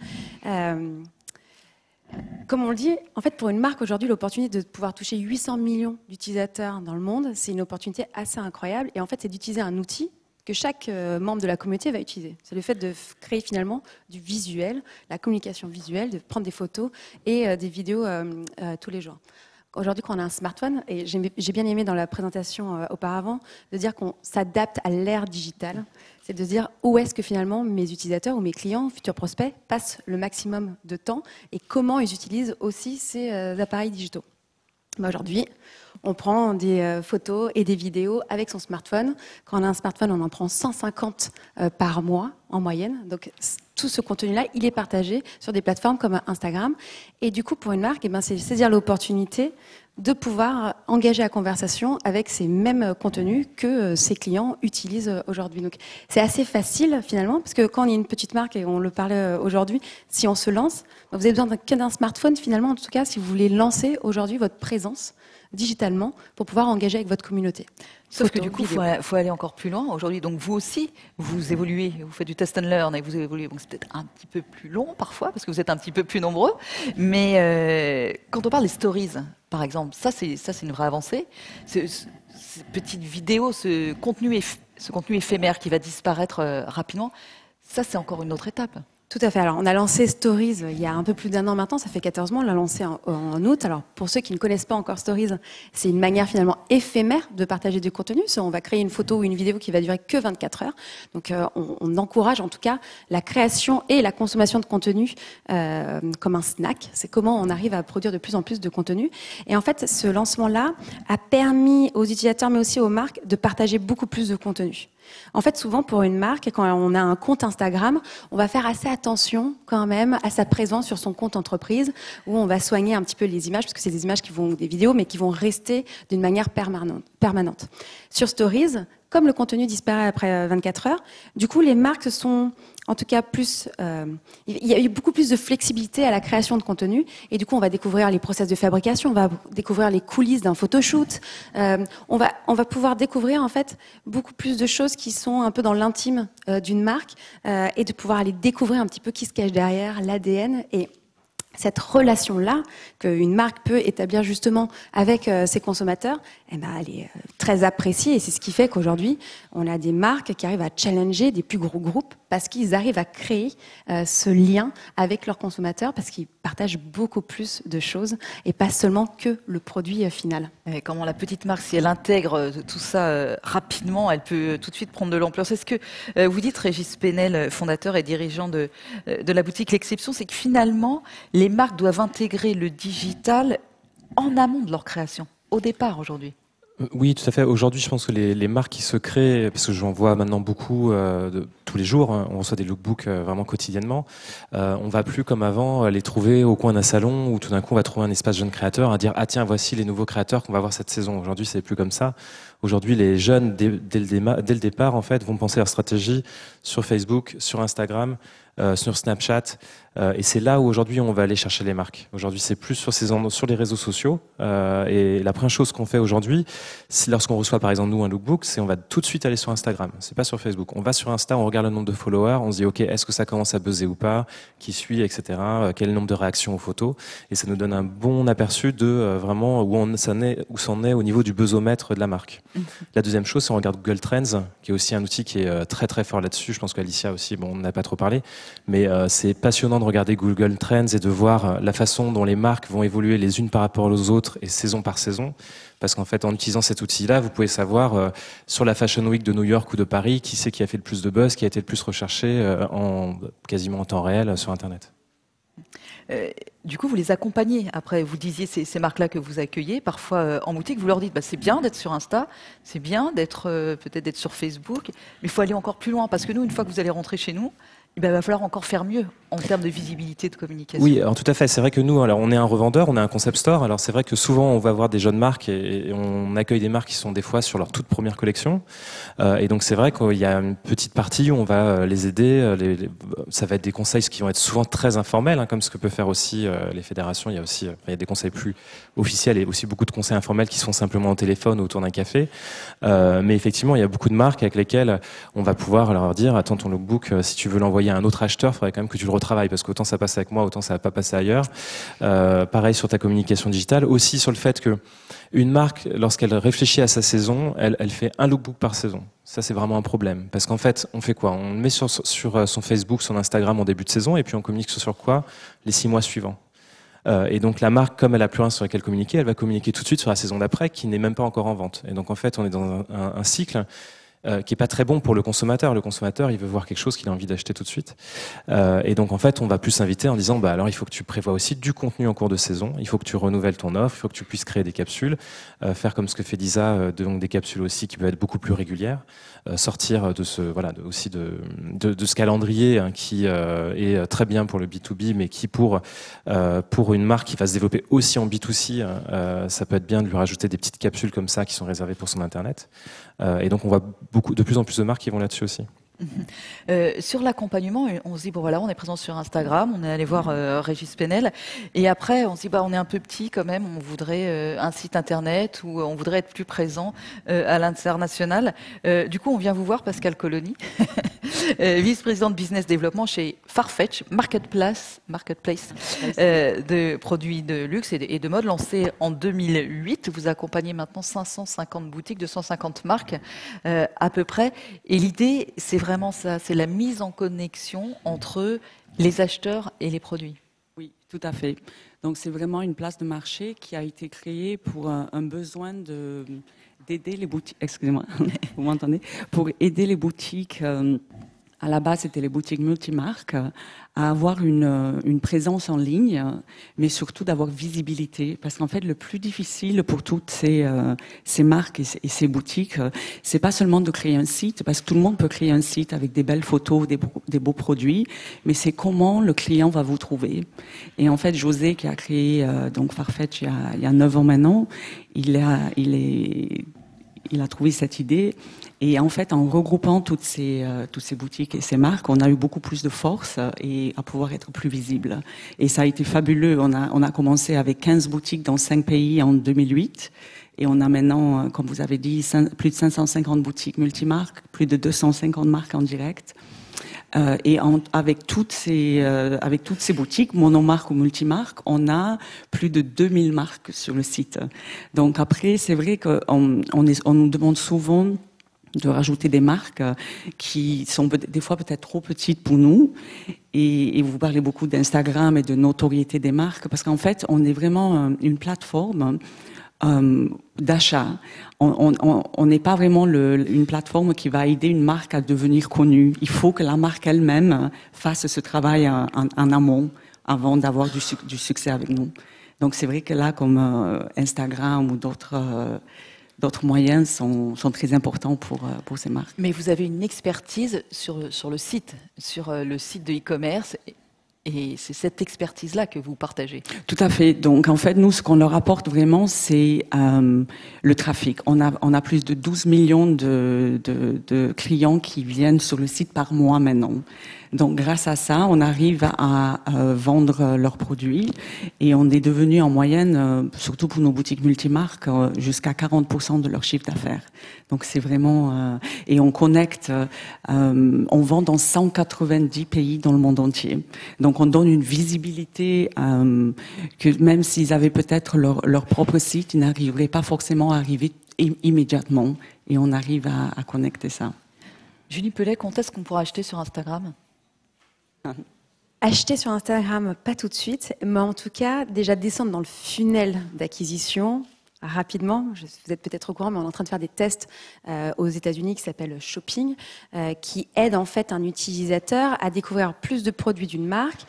S5: Comme on le dit, en fait, pour une marque aujourd'hui, l'opportunité de pouvoir toucher 800 millions d'utilisateurs dans le monde, c'est une opportunité assez incroyable. Et en fait, c'est d'utiliser un outil que chaque membre de la communauté va utiliser. C'est le fait de créer finalement du visuel, la communication visuelle, de prendre des photos et des vidéos tous les jours. Aujourd'hui, quand on a un smartphone, et j'ai bien aimé dans la présentation auparavant, de dire qu'on s'adapte à l'ère digitale. C'est de dire où est-ce que finalement mes utilisateurs ou mes clients, futurs prospects, passent le maximum de temps et comment ils utilisent aussi ces appareils digitaux. Aujourd'hui, on prend des photos et des vidéos avec son smartphone. Quand on a un smartphone, on en prend 150 par mois en moyenne. Donc tout ce contenu-là, il est partagé sur des plateformes comme Instagram. Et du coup, pour une marque, c'est saisir l'opportunité de pouvoir engager la conversation avec ces mêmes contenus que ses clients utilisent aujourd'hui. Donc c'est assez facile finalement, parce que quand on est une petite marque, et on le parlait aujourd'hui, si on se lance, vous avez besoin que d'un smartphone finalement, en tout cas, si vous voulez lancer aujourd'hui votre présence digitalement pour pouvoir engager avec votre communauté.
S1: Sauf que du coup, il faut aller encore plus loin aujourd'hui. Donc vous aussi, vous évoluez, vous faites du test and learn et vous évoluez. Donc c'est peut-être un petit peu plus long parfois parce que vous êtes un petit peu plus nombreux. Mais quand on parle des stories, par exemple, ça c'est une vraie avancée. Ces petites vidéos, ce contenu éphémère qui va disparaître rapidement, ça c'est encore une autre étape.
S5: Tout à fait. Alors, on a lancé Stories il y a un peu plus d'1 an maintenant, ça fait 14 mois, on l'a lancé en août. Alors, pour ceux qui ne connaissent pas encore Stories, c'est une manière finalement éphémère de partager du contenu. On va créer une photo ou une vidéo qui va durer que 24 heures. Donc, on encourage en tout cas la création et la consommation de contenu comme un snack. C'est comment on arrive à produire de plus en plus de contenu. Et en fait, ce lancement-là a permis aux utilisateurs, mais aussi aux marques, de partager beaucoup plus de contenu. En fait, souvent, pour une marque, quand on a un compte Instagram, on va faire assez attention quand même à sa présence sur son compte entreprise, où on va soigner un petit peu les images, parce que c'est des images des vidéos, mais qui vont rester d'une manière permanente. Sur Stories, comme le contenu disparaît après 24 heures, du coup, les marques sont en tout cas il y a eu beaucoup plus de flexibilité à la création de contenu, et du coup, on va découvrir les process de fabrication, on va découvrir les coulisses d'un photoshoot, on va pouvoir découvrir en fait beaucoup plus de choses qui sont un peu dans l'intime d'une marque, et de pouvoir aller découvrir un petit peu qui se cache derrière, l'ADN. Et cette relation-là qu'une marque peut établir justement avec ses consommateurs, elle est très appréciée, et c'est ce qui fait qu'aujourd'hui, on a des marques qui arrivent à challenger des plus gros groupes parce qu'ils arrivent à créer ce lien avec leurs consommateurs, parce qu'ils partagent beaucoup plus de choses et pas seulement que le produit final.
S1: Et comment la petite marque, si elle intègre tout ça rapidement, elle peut tout de suite prendre de l'ampleur. C'est ce que vous dites, Régis Penel, fondateur et dirigeant de la boutique L'Exception, c'est que finalement, les marques doivent intégrer le digital en amont de leur création, au départ aujourd'hui.
S6: Oui, tout à fait. Aujourd'hui, je pense que les marques qui se créent, parce que j'en vois maintenant beaucoup tous les jours, hein, on reçoit des lookbooks vraiment quotidiennement, on va plus comme avant les trouver au coin d'un salon où tout d'un coup on va trouver un espace jeune créateur, à dire ah tiens, voici les nouveaux créateurs qu'on va voir cette saison. Aujourd'hui, c'est plus comme ça. Aujourd'hui, les jeunes dès le départ en fait vont penser leur stratégie sur Facebook, sur Instagram, sur Snapchat. Et c'est là où aujourd'hui on va aller chercher les marques. Aujourd'hui, c'est plus sur les réseaux sociaux. Et la première chose qu'on fait aujourd'hui, c'est lorsqu'on reçoit par exemple nous un lookbook, c'est on va tout de suite aller sur Instagram. C'est pas sur Facebook. On va sur Insta, on regarde le nombre de followers, on se dit ok, est-ce que ça commence à buzzer ou pas, qui suit, etc. Quel est le nombre de réactions aux photos. Et ça nous donne un bon aperçu de vraiment où c'en est au niveau du buzzomètre de la marque. La deuxième chose, c'est on regarde Google Trends, qui est aussi un outil qui est très très fort là-dessus. Je pense qu'Alicia aussi, bon, on n'a pas trop parlé, mais c'est passionnant de regarder Google Trends et de voir la façon dont les marques vont évoluer les unes par rapport aux autres et saison par saison. Parce qu'en fait, en utilisant cet outil-là, vous pouvez savoir sur la Fashion Week de New York ou de Paris, qui c'est qui a fait le plus de buzz, qui a été le plus recherché quasiment en temps réel sur Internet.
S1: Du coup, vous les accompagnez. Après, vous disiez ces marques-là que vous accueillez, parfois en boutique, vous leur dites c'est bien d'être sur Insta, c'est bien peut-être d'être sur Facebook, mais il faut aller encore plus loin. Parce que nous, une fois que vous allez rentrer chez nous, il va falloir encore faire mieux en termes de visibilité, de communication.
S6: Oui, alors tout à fait. C'est vrai que nous, alors on est un revendeur, on est un concept store. Alors c'est vrai que souvent on va voir des jeunes marques et on accueille des marques qui sont des fois sur leur toute première collection. Et donc c'est vrai qu'il y a une petite partie où on va les aider. Ça va être des conseils qui vont être souvent très informels, hein, comme ce que peut faire aussi les fédérations. Il y a aussi il y a des conseils plus officiels et aussi beaucoup de conseils informels qui sont simplement au téléphone ou autour d'un café. Mais effectivement, il y a beaucoup de marques avec lesquelles on va pouvoir leur dire attends, ton lookbook, si tu veux l'envoyer à un autre acheteur, il faudrait quand même que tu le retravailles parce qu'autant ça passe avec moi, autant ça va pas passer ailleurs. Pareil sur ta communication digitale, aussi sur le fait que une marque, lorsqu'elle réfléchit à sa saison, elle fait un lookbook par saison. Ça, c'est vraiment un problème. Parce qu'en fait, on fait quoi? On le met sur son Facebook, son Instagram en début de saison et puis on communique sur quoi? Les 6 mois suivants. Et donc la marque, comme elle a plus rien sur lequel communiquer, elle va communiquer tout de suite sur la saison d'après qui n'est même pas encore en vente. Et donc en fait, on est dans un cycle qui est pas très bon pour le consommateur. Le consommateur, il veut voir quelque chose qu'il a envie d'acheter tout de suite. Et donc, en fait, on va plus s'inviter en disant, alors, il faut que tu prévois aussi du contenu en cours de saison. Il faut que tu renouvelles ton offre. Il faut que tu puisses créer des capsules. Faire comme ce que fait Lisa, donc des capsules aussi qui peuvent être beaucoup plus régulières. Sortir de ce, aussi de ce calendrier hein, qui est très bien pour le B2B, mais qui pour une marque qui va se développer aussi en B2C, ça peut être bien de lui rajouter des petites capsules comme ça qui sont réservées pour son Internet. Et donc, on voit de plus en plus de marques qui vont là-dessus aussi.
S1: Sur l'accompagnement, on se dit on est présent sur Instagram, on est allé voir Régis Penel, et après on se dit on est un peu petit quand même, on voudrait un site internet ou on voudrait être plus présent à l'international. Du coup, on vient vous voir, Pascal Colony, vice-président de business développement chez Farfetch, marketplace de produits de luxe et de mode, lancé en 2008. Vous accompagnez maintenant 550 boutiques, 250 marques à peu près, et l'idée, c'est vraiment ça, c'est la mise en connexion entre les acheteurs et les produits.
S7: Oui, tout à fait. Donc c'est vraiment une place de marché qui a été créée pour un besoin d'aider les boutiques. Excusez-moi, vous m'entendez? Pour aider les boutiques. À la base, c'était les boutiques multimarques, à avoir une présence en ligne, mais surtout d'avoir visibilité. Parce qu'en fait, le plus difficile pour toutes ces marques et ces boutiques, c'est pas seulement de créer un site, parce que tout le monde peut créer un site avec des belles photos, des beaux produits, mais c'est comment le client va vous trouver. Et en fait, José, qui a créé donc Farfetch il y a 9 ans maintenant, il a trouvé cette idée. Et en fait, en regroupant toutes ces boutiques et ces marques, on a eu beaucoup plus de force et à pouvoir être plus visible. Et ça a été fabuleux. On a commencé avec 15 boutiques dans 5 pays en 2008. Et on a maintenant, comme vous avez dit, plus de 550 boutiques multimarques, plus de 250 marques en direct. Avec toutes ces boutiques, monomarques ou multimarques, on a plus de 2000 marques sur le site. Donc après, c'est vrai qu'on nous demande souvent de rajouter des marques qui sont des fois peut-être trop petites pour nous. Et vous parlez beaucoup d'Instagram et de notoriété des marques, parce qu'en fait, on est vraiment une plateforme d'achat. On n'est pas vraiment une plateforme qui va aider une marque à devenir connue. Il faut que la marque elle-même fasse ce travail en amont avant d'avoir du succès avec nous. Donc c'est vrai que là, comme Instagram ou d'autres d'autres moyens sont très importants pour ces marques.
S1: Mais vous avez une expertise sur le site de e-commerce. Et c'est cette expertise-là que vous partagez.
S7: Tout à fait. Donc, en fait, nous, ce qu'on leur apporte vraiment, c'est le trafic. On a plus de 12 millions de clients qui viennent sur le site par mois maintenant. Donc, grâce à ça, on arrive à vendre leurs produits et on est devenu en moyenne, surtout pour nos boutiques multimarques, jusqu'à 40% de leur chiffre d'affaires. Donc, c'est vraiment... et on connecte, on vend dans 190 pays dans le monde entier. Donc, on donne une visibilité que même s'ils avaient peut-être leur propre site, ils n'arriveraient pas forcément à arriver immédiatement. Et on arrive à connecter ça.
S1: Julie Pellet, quand est-ce qu'on pourra acheter sur Instagram ?
S5: Acheter sur Instagram, pas tout de suite, mais en tout cas, déjà descendre dans le funnel d'acquisition rapidement. Vous êtes peut-être au courant, mais on est en train de faire des tests aux États-Unis qui s'appellent Shopping, qui aident en fait un utilisateur à découvrir plus de produits d'une marque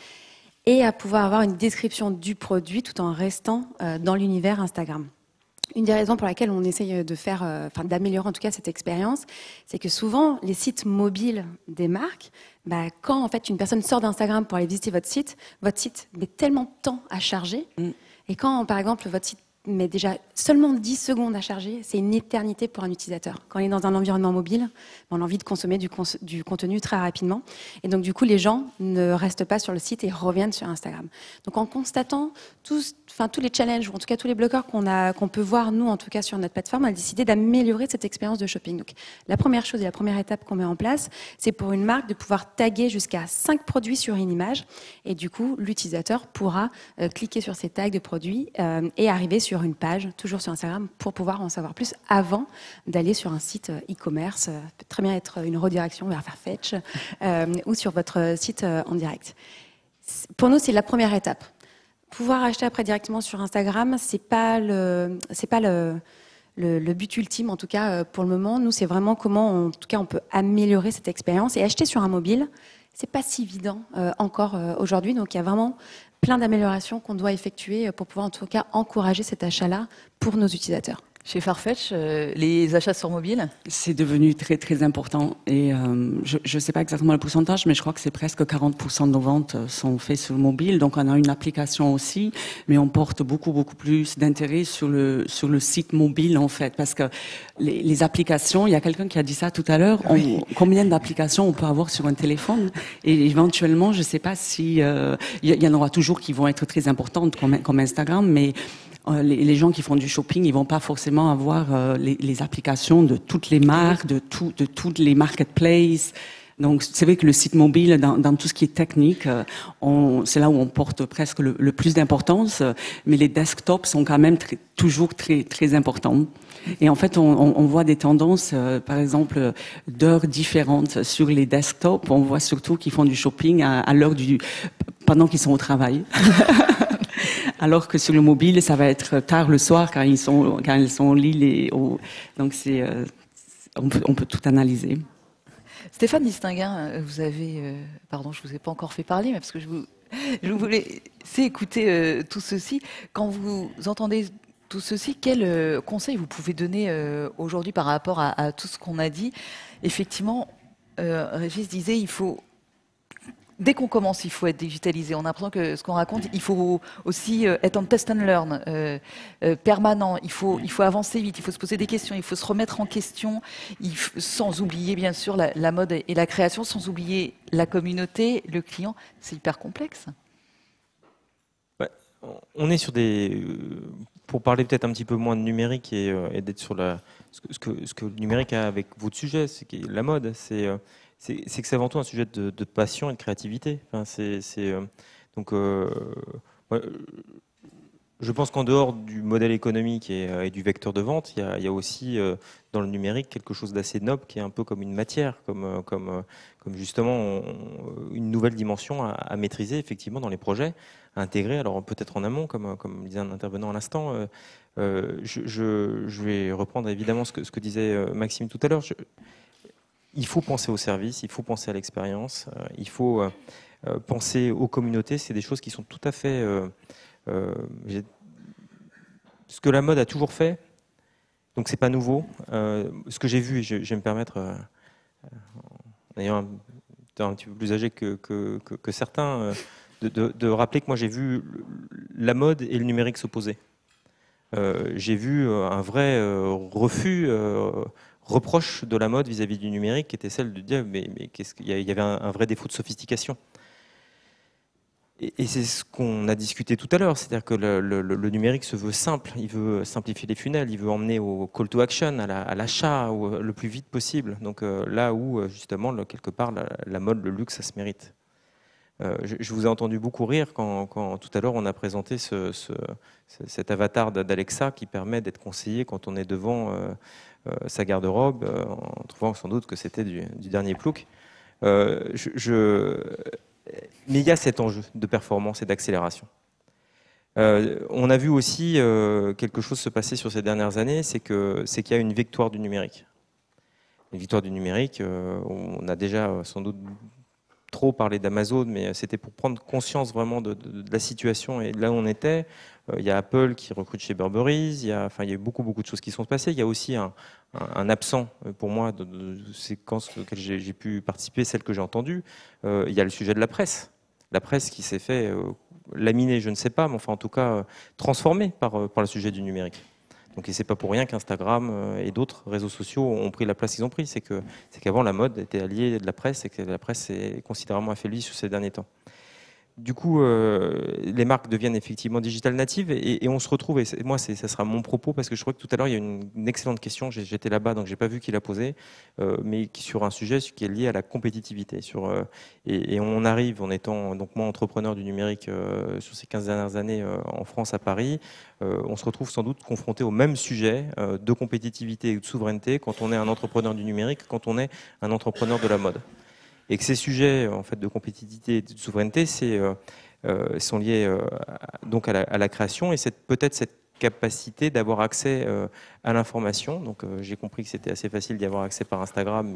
S5: et à pouvoir avoir une description du produit tout en restant dans l'univers Instagram. Une des raisons pour laquelle on essaye de faire, d'améliorer en tout cas cette expérience, c'est que souvent les sites mobiles des marques, quand en fait une personne sort d'Instagram pour aller visiter votre site met tellement de temps à charger. Et quand par exemple votre site met déjà seulement 10 secondes à charger, c'est une éternité pour un utilisateur. Quand on est dans un environnement mobile, on a envie de consommer du contenu très rapidement. Et donc du coup, les gens ne restent pas sur le site et reviennent sur Instagram. Donc en constatant tous les challenges, ou en tout cas tous les bloqueurs qu'on peut voir, nous en tout cas sur notre plateforme, on a décidé d'améliorer cette expérience de shopping. Donc la première chose et la première étape qu'on met en place, c'est pour une marque de pouvoir taguer jusqu'à 5 produits sur une image. Et du coup, l'utilisateur pourra cliquer sur ces tags de produits et arriver sur une page, toujours sur Instagram, pour pouvoir en savoir plus avant d'aller sur un site e-commerce. Ça peut très bien être une redirection vers Farfetch ou sur votre site en direct. Pour nous, c'est la première étape. Pouvoir acheter après directement sur Instagram, c'est pas le but ultime, en tout cas pour le moment. Nous, c'est vraiment comment, en tout cas, on peut améliorer cette expérience. Et acheter sur un mobile, c'est pas si évident encore aujourd'hui. Donc, il y a vraiment plein d'améliorations qu'on doit effectuer pour pouvoir, en tout cas, encourager cet achat-là pour nos utilisateurs.
S1: Chez Farfetch, les achats sur mobile ?
S7: C'est devenu très très important et je ne sais pas exactement le pourcentage, mais je crois que c'est presque 40% de nos ventes sont faites sur le mobile. Donc on a une application aussi, mais on porte beaucoup plus d'intérêt sur le site mobile en fait, parce que les applications, il y a quelqu'un qui a dit ça tout à l'heure. Oui. Combien d'applications on peut avoir sur un téléphone ? Et éventuellement, je ne sais pas si il y en aura toujours qui vont être très importantes comme Instagram, mais les gens qui font du shopping, ils vont pas forcément avoir les applications de toutes les marques, de toutes les marketplaces. Donc, c'est vrai que le site mobile, dans tout ce qui est technique, c'est là où on porte presque le plus d'importance. Mais les desktops sont quand même toujours très, très importants. Et en fait, on voit des tendances, par exemple, d'heures différentes sur les desktops. On voit surtout qu'ils font du shopping à l'heure pendant qu'ils sont au travail. Alors que sur le mobile, ça va être tard le soir quand ils sont au lit. Donc on peut tout analyser.
S1: Stéphane Distinguin, vous avez, pardon, je vous ai pas encore fait parler, mais parce que je vous laisser écouter tout ceci. Quand vous entendez tout ceci, quel conseil vous pouvez donner aujourd'hui par rapport à tout ce qu'on a dit ? Effectivement, Régis disait, dès qu'on commence, il faut être digitalisé. On a l'impression que ce qu'on raconte, il faut aussi être en test and learn permanent. Il faut avancer vite, il faut se poser des questions, il faut se remettre en question, sans oublier bien sûr la mode et la création, sans oublier la communauté, le client. C'est hyper complexe.
S6: Ouais, on est sur pour parler peut-être un petit peu moins de numérique et d'être sur ce que le numérique a avec votre sujet, c'est la mode. C'est que c'est avant tout un sujet de passion et de créativité. Enfin, donc, ouais, je pense qu'en dehors du modèle économique et du vecteur de vente, il y a aussi dans le numérique quelque chose d'assez noble qui est un peu comme une matière, comme justement une nouvelle dimension à maîtriser effectivement dans les projets, à intégrer. Alors peut-être en amont, comme disait un intervenant à l'instant. Je vais reprendre évidemment ce que disait Maxime tout à l'heure. Il faut penser au service, il faut penser à l'expérience, il faut penser aux communautés. C'est des choses qui sont tout à fait ce que la mode a toujours fait. Donc c'est pas nouveau. Ce que j'ai vu, et je vais me permettre, en ayant un petit peu plus âgé que certains, de rappeler que moi j'ai vu la mode et le numérique s'opposer. J'ai vu un vrai refus, reproche de la mode vis-à-vis du numérique, qui était celle de dire mais qu'est-ce qu'il y avait un vrai défaut de sophistication. Et c'est ce qu'on a discuté tout à l'heure, c'est-à-dire que le numérique se veut simple, il veut simplifier les funnels, il veut emmener au call to action, à l'achat, le plus vite possible. Donc là où, justement, quelque part, la mode, le luxe, ça se mérite. Je vous ai entendu beaucoup rire quand tout à l'heure on a présenté cet avatar d'Alexa qui permet d'être conseillé quand on est devant sa garde-robe, en trouvant sans doute que c'était du dernier plouc. Mais il y a cet enjeu de performance et d'accélération. On a vu aussi quelque chose se passer sur ces dernières années, c'est qu'il y a une victoire du numérique. Une victoire du numérique, on a déjà sans doute trop parlé d'Amazon, mais c'était pour prendre conscience vraiment de la situation et de là où on était. Il y a Apple qui recrute chez Burberry, il y a eu beaucoup de choses qui sont passées. Il y a aussi un absent pour moi de séquences auxquelles j'ai pu participer, celles que j'ai entendues. Il y a le sujet de la presse. La presse qui s'est fait laminer, je ne sais pas, mais enfin en tout cas transformée par le sujet du numérique. Donc c'est pas pour rien qu'Instagram et d'autres réseaux sociaux ont pris la place qu'ils ont pris. C'est qu'avant la mode était alliée de la presse et que la presse s'est considérablement affaiblie sur ces derniers temps. Du coup, les marques deviennent effectivement digital natives et on se retrouve, et moi ça sera mon propos parce que je crois que tout à l'heure il y a une excellente question, j'étais là-bas donc j'ai pas vu qui l'a posée, mais sur un sujet qui est lié à la compétitivité. Et on arrive en étant, donc moi entrepreneur du numérique sur ces 15 dernières années en France à Paris, on se retrouve sans doute confronté au même sujet de compétitivité et de souveraineté quand on est un entrepreneur du numérique, quand on est un entrepreneur de la mode. Et que ces sujets en fait, de compétitivité et de souveraineté sont liés donc à la création et peut-être cette capacité d'avoir accès à l'information. Donc j'ai compris que c'était assez facile d'y avoir accès par Instagram,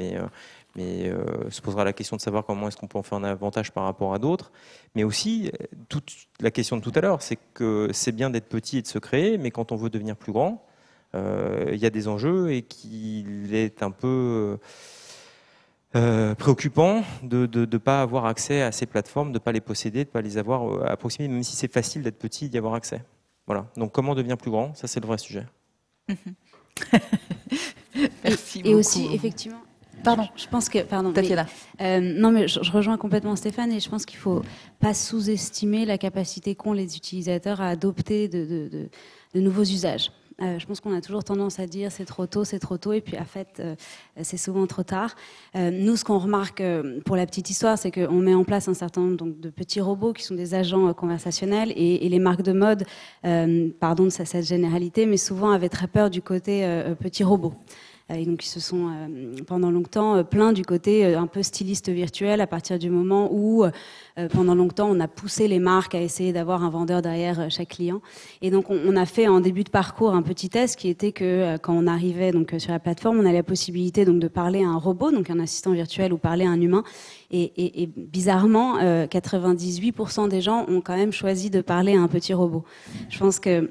S6: mais se posera la question de savoir comment est-ce qu'on peut en faire un avantage par rapport à d'autres. Mais aussi, toute la question de tout à l'heure, c'est que c'est bien d'être petit et de se créer, mais quand on veut devenir plus grand, il y a des enjeux et qu'il est un peu... préoccupant de ne pas avoir accès à ces plateformes, de ne pas les posséder, de ne pas les avoir à proximité, même si c'est facile d'être petit et d'y avoir accès. Voilà. Donc comment devenir plus grand, ça c'est le vrai sujet.
S1: Merci beaucoup.
S4: Et aussi, effectivement,
S1: pardon.
S4: Je pense que, pardon,
S1: Tatiana.
S4: Non, mais je rejoins complètement Stéphane et je pense qu'il ne faut pas sous-estimer la capacité qu'ont les utilisateurs à adopter de nouveaux usages. Je pense qu'on a toujours tendance à dire c'est trop tôt, et puis en fait, c'est souvent trop tard. Nous, ce qu'on remarque, pour la petite histoire, c'est qu'on met en place un certain nombre donc, de petits robots qui sont des agents conversationnels et les marques de mode, pardon de cette généralité, mais souvent avaient très peur du côté petit robot. Et donc ils se sont pendant longtemps plaints du côté un peu styliste virtuel à partir du moment où pendant longtemps on a poussé les marques à essayer d'avoir un vendeur derrière chaque client. Et donc on a fait en début de parcours un petit test qui était que quand on arrivait donc sur la plateforme, on a la possibilité donc de parler à un robot, donc un assistant virtuel ou parler à un humain. Et bizarrement, 98% des gens ont quand même choisi de parler à un petit robot. Je pense que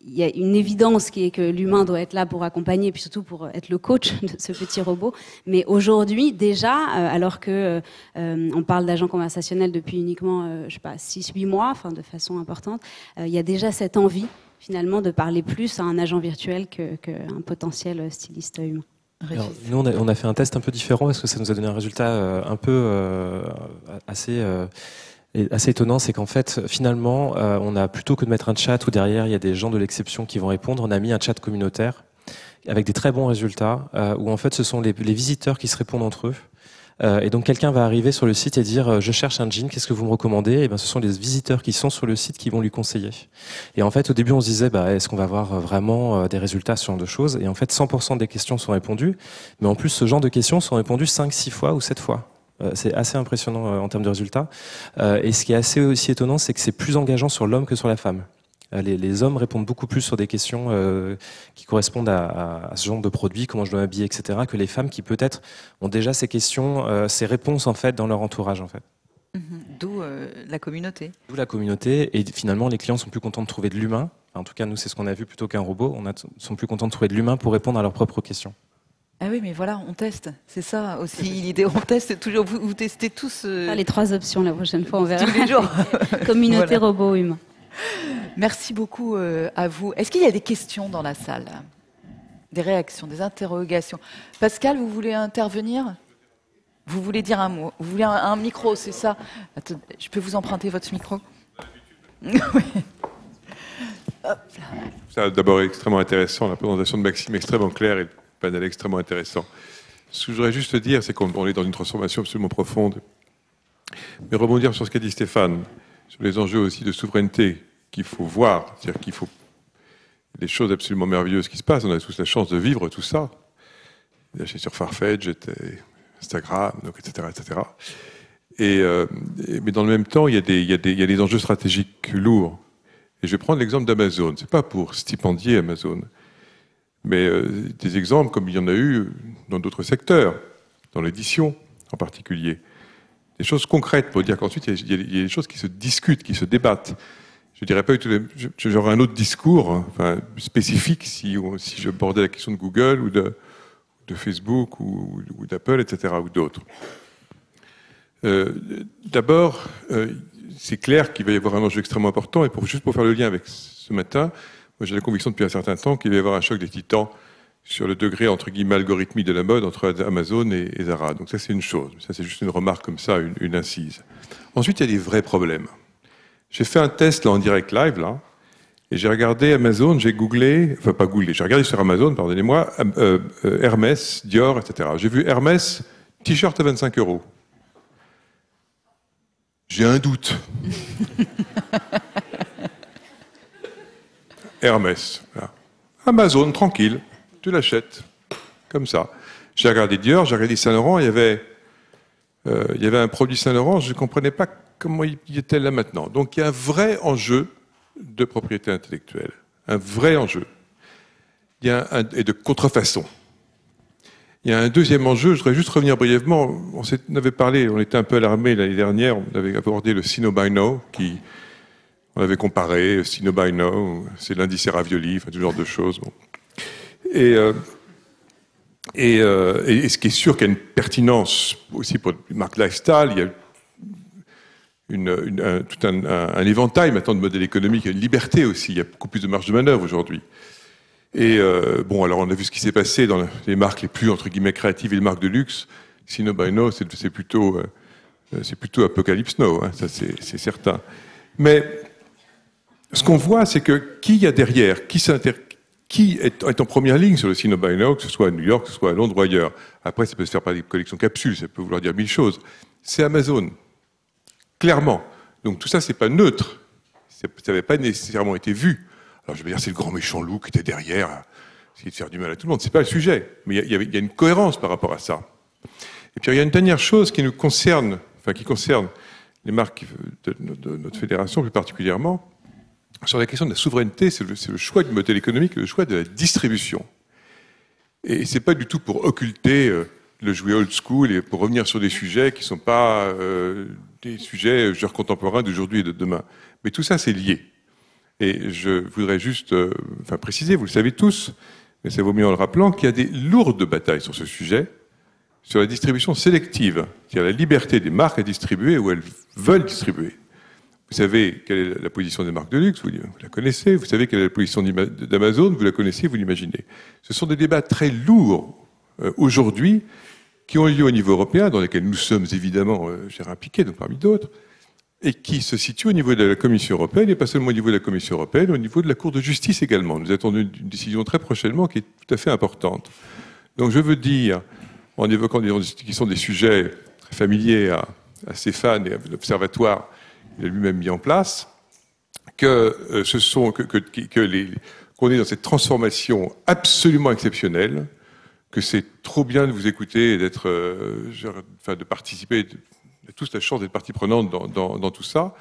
S4: il y a une évidence qui est que l'humain doit être là pour accompagner et puis surtout pour être le coach de ce petit robot. Mais aujourd'hui, déjà, alors que on parle d'agents conversationnels depuis uniquement, je sais pas, 6-8 mois, enfin de façon importante, il y a déjà cette envie finalement de parler plus à un agent virtuel qu'un potentiel styliste humain.
S6: Alors, nous, on a fait un test un peu différent parce que ça nous a donné un résultat un peu assez étonnant, c'est qu'en fait, finalement, on a plutôt que de mettre un chat où derrière il y a des gens de l'exception qui vont répondre, on a mis un chat communautaire avec des très bons résultats où en fait ce sont les visiteurs qui se répondent entre eux. Et donc quelqu'un va arriver sur le site et dire je cherche un jean, qu'est-ce que vous me recommandez? Et ben ce sont les visiteurs qui sont sur le site qui vont lui conseiller. Et en fait au début on se disait est-ce qu'on va avoir vraiment des résultats sur ce genre de choses? Et en fait 100% des questions sont répondues, mais en plus ce genre de questions sont répondues 5-6 fois ou 7 fois. C'est assez impressionnant en termes de résultats. Et ce qui est assez aussi étonnant, c'est que c'est plus engageant sur l'homme que sur la femme. Les hommes répondent beaucoup plus sur des questions qui correspondent à ce genre de produit, comment je dois m'habiller, etc., que les femmes qui peut-être ont déjà ces questions, ces réponses en fait dans leur entourage en fait.
S1: D'où la communauté.
S6: D'où la communauté, et finalement les clients sont plus contents de trouver de l'humain Enfin, en tout cas, nous, c'est ce qu'on a vu plutôt qu'un robot. Sont plus contents de trouver de l'humain pour répondre à leurs propres questions.
S1: Ah oui, mais voilà, on teste. C'est ça aussi l'idée. On teste toujours. Vous testez tous.
S4: Les 3 options la prochaine fois, on verra.
S1: Tous les jours.
S4: Communauté robot-humain.
S1: Merci beaucoup à vous. Est-ce qu'il y a des questions dans la salle? Des réactions, des interrogations? Pascal, vous voulez intervenir? Vous voulez dire un mot? Vous voulez un micro, c'est ça? Attends, je peux vous emprunter votre micro? Oui.
S8: C'est d'abord extrêmement intéressant, la présentation de Maxime extrêmement claire et le panel extrêmement intéressant. Ce que je voudrais juste dire, c'est qu'on est dans une transformation absolument profonde. Mais rebondir sur ce qu'a dit Stéphane, sur les enjeux aussi de souveraineté qu'il faut voir, c'est-à-dire qu'il faut des choses absolument merveilleuses qui se passent. On a tous la chance de vivre tout ça. J'étais sur Farfetch, j'étais Instagram, donc, etc., etc. Mais dans le même temps, il y a des enjeux stratégiques lourds. Et je vais prendre l'exemple d'Amazon. C'est pas pour stipendier Amazon, mais des exemples comme il y en a eu dans d'autres secteurs, dans l'édition en particulier. Des choses concrètes pour dire qu'ensuite il y a des choses qui se discutent, qui se débattent. Je dirais pas j'aurais un autre discours, enfin, spécifique si je abordais la question de Google ou de Facebook ou d'Apple, etc., ou d'autres. D'abord, c'est clair qu'il va y avoir un enjeu extrêmement important, et juste pour faire le lien avec ce matin, moi j'ai la conviction depuis un certain temps qu'il va y avoir un choc des titans sur le degré, entre guillemets, algorithmique de la mode entre Amazon et Zara. Donc ça, c'est une chose. Ça, c'est juste une remarque comme ça, une incise. Ensuite, il y a des vrais problèmes. J'ai fait un test là, en direct live, là, et j'ai regardé Amazon, j'ai googlé, enfin pas googlé, j'ai regardé sur Amazon, pardonnez-moi, Hermès, Dior, etc. J'ai vu Hermès, t-shirt à 25 €. J'ai un doute. Hermès. Là. Amazon, tranquille, tu l'achètes. Comme ça. J'ai regardé Dior, j'ai regardé Saint-Laurent, il y avait un produit Saint-Laurent, je ne comprenais pas comment il était là maintenant. Donc il y a un vrai enjeu de propriété intellectuelle. Un vrai enjeu. Et de contrefaçon. Il y a un deuxième enjeu, je voudrais juste revenir brièvement. On avait parlé, on était un peu alarmé l'année dernière, on avait abordé le See No Buy No, on avait comparé See No Buy No, c'est l'indice ravioli, enfin tout genre de choses. Bon. Et ce qui est sûr qu'il y a une pertinence aussi pour les marques lifestyle, il y a tout un éventail maintenant de modèles économiques, il y a une liberté aussi, il y a beaucoup plus de marge de manœuvre aujourd'hui. Et bon, alors on a vu ce qui s'est passé dans les marques les plus, entre guillemets, créatives et les marques de luxe. See No Buy No, c'est plutôt Apocalypse Now, hein, ça c'est certain. Mais ce qu'on voit, c'est que qui y a derrière, qui est en première ligne sur le See No Buy No, que ce soit à New York, que ce soit à Londres ou ailleurs. Après, ça peut se faire par des collections capsules, ça peut vouloir dire 1000 choses. C'est Amazon, clairement. Donc tout ça, c'est pas neutre. Ça n'avait pas nécessairement été vu. Alors je vais dire, c'est le grand méchant loup qui était derrière, essayer de faire du mal à tout le monde. C'est pas le sujet, mais il y a une cohérence par rapport à ça. Et puis il y a une dernière chose qui nous concerne, enfin qui concerne les marques de notre fédération plus particulièrement, sur la question de la souveraineté, c'est le choix du modèle économique, le choix de la distribution. Et c'est pas du tout pour occulter le jouet old school et pour revenir sur des sujets qui sont pas des sujets contemporains d'aujourd'hui et de demain. Mais tout ça, c'est lié. Et je voudrais juste préciser, vous le savez tous, mais ça vaut mieux en le rappelant, qu'il y a des lourdes batailles sur ce sujet, sur la distribution sélective, c'est-à-dire la liberté des marques à distribuer où elles veulent distribuer. Vous savez quelle est la position des marques de luxe, vous la connaissez, vous savez quelle est la position d'Amazon, vous la connaissez, vous l'imaginez. Ce sont des débats très lourds aujourd'hui qui ont lieu au niveau européen, dans lesquels nous sommes évidemment impliqués, donc parmi d'autres, et qui se situe au niveau de la Commission européenne, et pas seulement au niveau de la Commission européenne, au niveau de la Cour de justice également. Nous attendons une décision très prochainement qui est tout à fait importante. Donc je veux dire, en évoquant qui sont des sujets très familiers à Stéphane et à l'Observatoire qu'il a lui-même mis en place, qu'on est dans cette transformation absolument exceptionnelle, que c'est trop bien de vous écouter et de participer, on a tous la chance d'être partie prenante dans tout ça,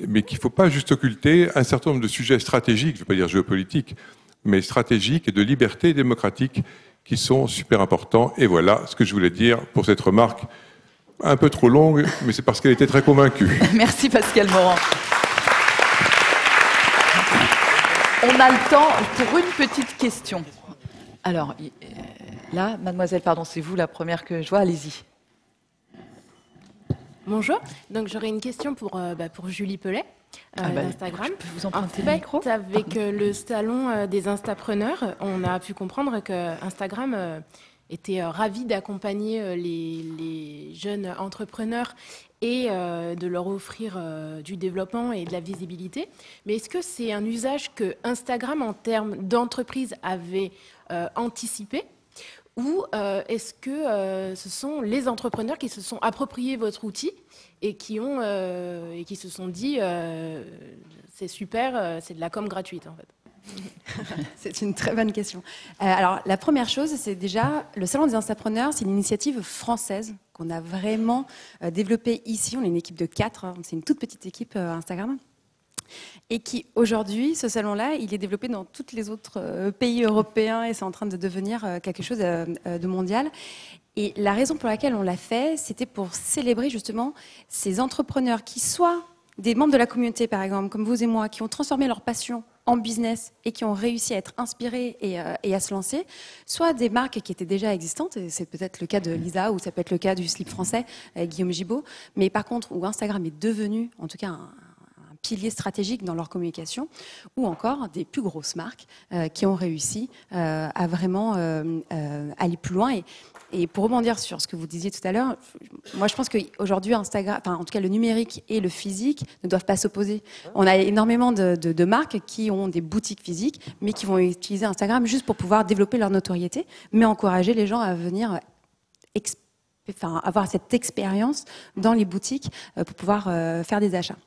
S8: mais qu'il ne faut pas juste occulter un certain nombre de sujets stratégiques, je ne veux pas dire géopolitiques, mais stratégiques et de liberté démocratique qui sont super importants. Et voilà ce que je voulais dire pour cette remarque un peu trop longue, mais c'est parce qu'elle était très convaincue.
S1: Merci Pascal Morand. On a le temps pour une petite question. Alors, là, mademoiselle, pardon, c'est vous la première que je vois, allez-y.
S9: Bonjour, donc j'aurais une question pour Julie Pellet d'Instagram.
S1: Je peux vous emprunter le micro ?
S9: Avec le salon des Instapreneurs, on a pu comprendre que Instagram était ravi d'accompagner les jeunes entrepreneurs et de leur offrir du développement et de la visibilité. Mais est-ce que c'est un usage que Instagram, en termes d'entreprise, avait anticipé ? Ou est-ce que ce sont les entrepreneurs qui se sont appropriés votre outil et qui se sont dit c'est super, c'est de la com gratuite en fait?
S5: C'est une très bonne question. Alors, la première chose, c'est déjà, le Salon des Instapreneurs, c'est une initiative française qu'on a vraiment développée ici. On est une équipe de 4, hein, c'est une toute petite équipe Instagram. Et qui, aujourd'hui, ce salon-là, il est développé dans tous les autres pays européens et c'est en train de devenir quelque chose de mondial. Et la raison pour laquelle on l'a fait, c'était pour célébrer justement ces entrepreneurs qui, soit des membres de la communauté, par exemple, comme vous et moi, qui ont transformé leur passion en business et qui ont réussi à être inspirés et à se lancer, soit des marques qui étaient déjà existantes, et c'est peut-être le cas de Lisa ou ça peut être le cas du slip français, Guillaume Gibault, mais par contre où Instagram est devenu, en tout cas, un pilier stratégique dans leur communication, ou encore des plus grosses marques qui ont réussi à vraiment aller plus loin. Et pour rebondir sur ce que vous disiez tout à l'heure, moi je pense qu'aujourd'hui Instagram, enfin en tout cas le numérique et le physique ne doivent pas s'opposer. On a énormément de marques qui ont des boutiques physiques, mais qui vont utiliser Instagram juste pour pouvoir développer leur notoriété, mais encourager les gens à venir avoir cette expérience dans les boutiques pour pouvoir faire des achats.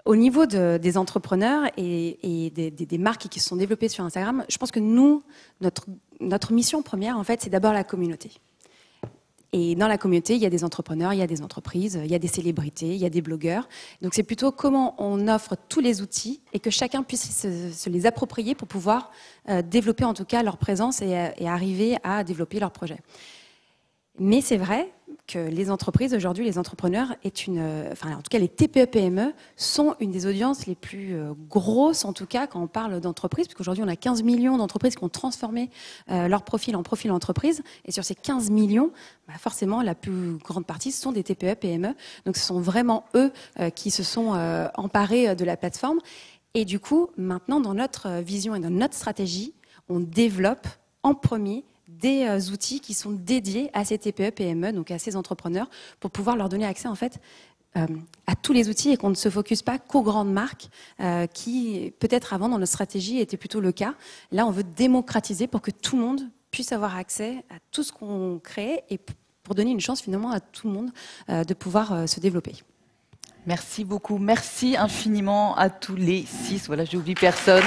S5: Au niveau des entrepreneurs et des marques qui se sont développées sur Instagram, je pense que nous, notre mission première, en fait, c'est d'abord la communauté. Et dans la communauté, il y a des entrepreneurs, il y a des entreprises, il y a des célébrités, il y a des blogueurs. Donc c'est plutôt comment on offre tous les outils et que chacun puisse se les approprier pour pouvoir développer en tout cas leur présence et arriver à développer leur projet. Mais c'est vrai que les entreprises aujourd'hui, les entrepreneurs, en tout cas les TPE-PME, sont une des audiences les plus grosses, en tout cas quand on parle d'entreprise, puisqu'aujourd'hui on a 15 millions d'entreprises qui ont transformé leur profil en profil entreprise, et sur ces 15 millions, forcément la plus grande partie ce sont des TPE-PME, donc ce sont vraiment eux qui se sont emparés de la plateforme, et du coup maintenant dans notre vision et dans notre stratégie, on développe en premier des outils qui sont dédiés à ces TPE, PME, donc à ces entrepreneurs, pour pouvoir leur donner accès en fait à tous les outils et qu'on ne se focus pas qu'aux grandes marques qui, peut-être avant dans notre stratégie, était plutôt le cas. Là, on veut démocratiser pour que tout le monde puisse avoir accès à tout ce qu'on crée et pour donner une chance finalement à tout le monde de pouvoir se développer.
S1: Merci beaucoup. Merci infiniment à tous les 6. Voilà, j'oublie personne.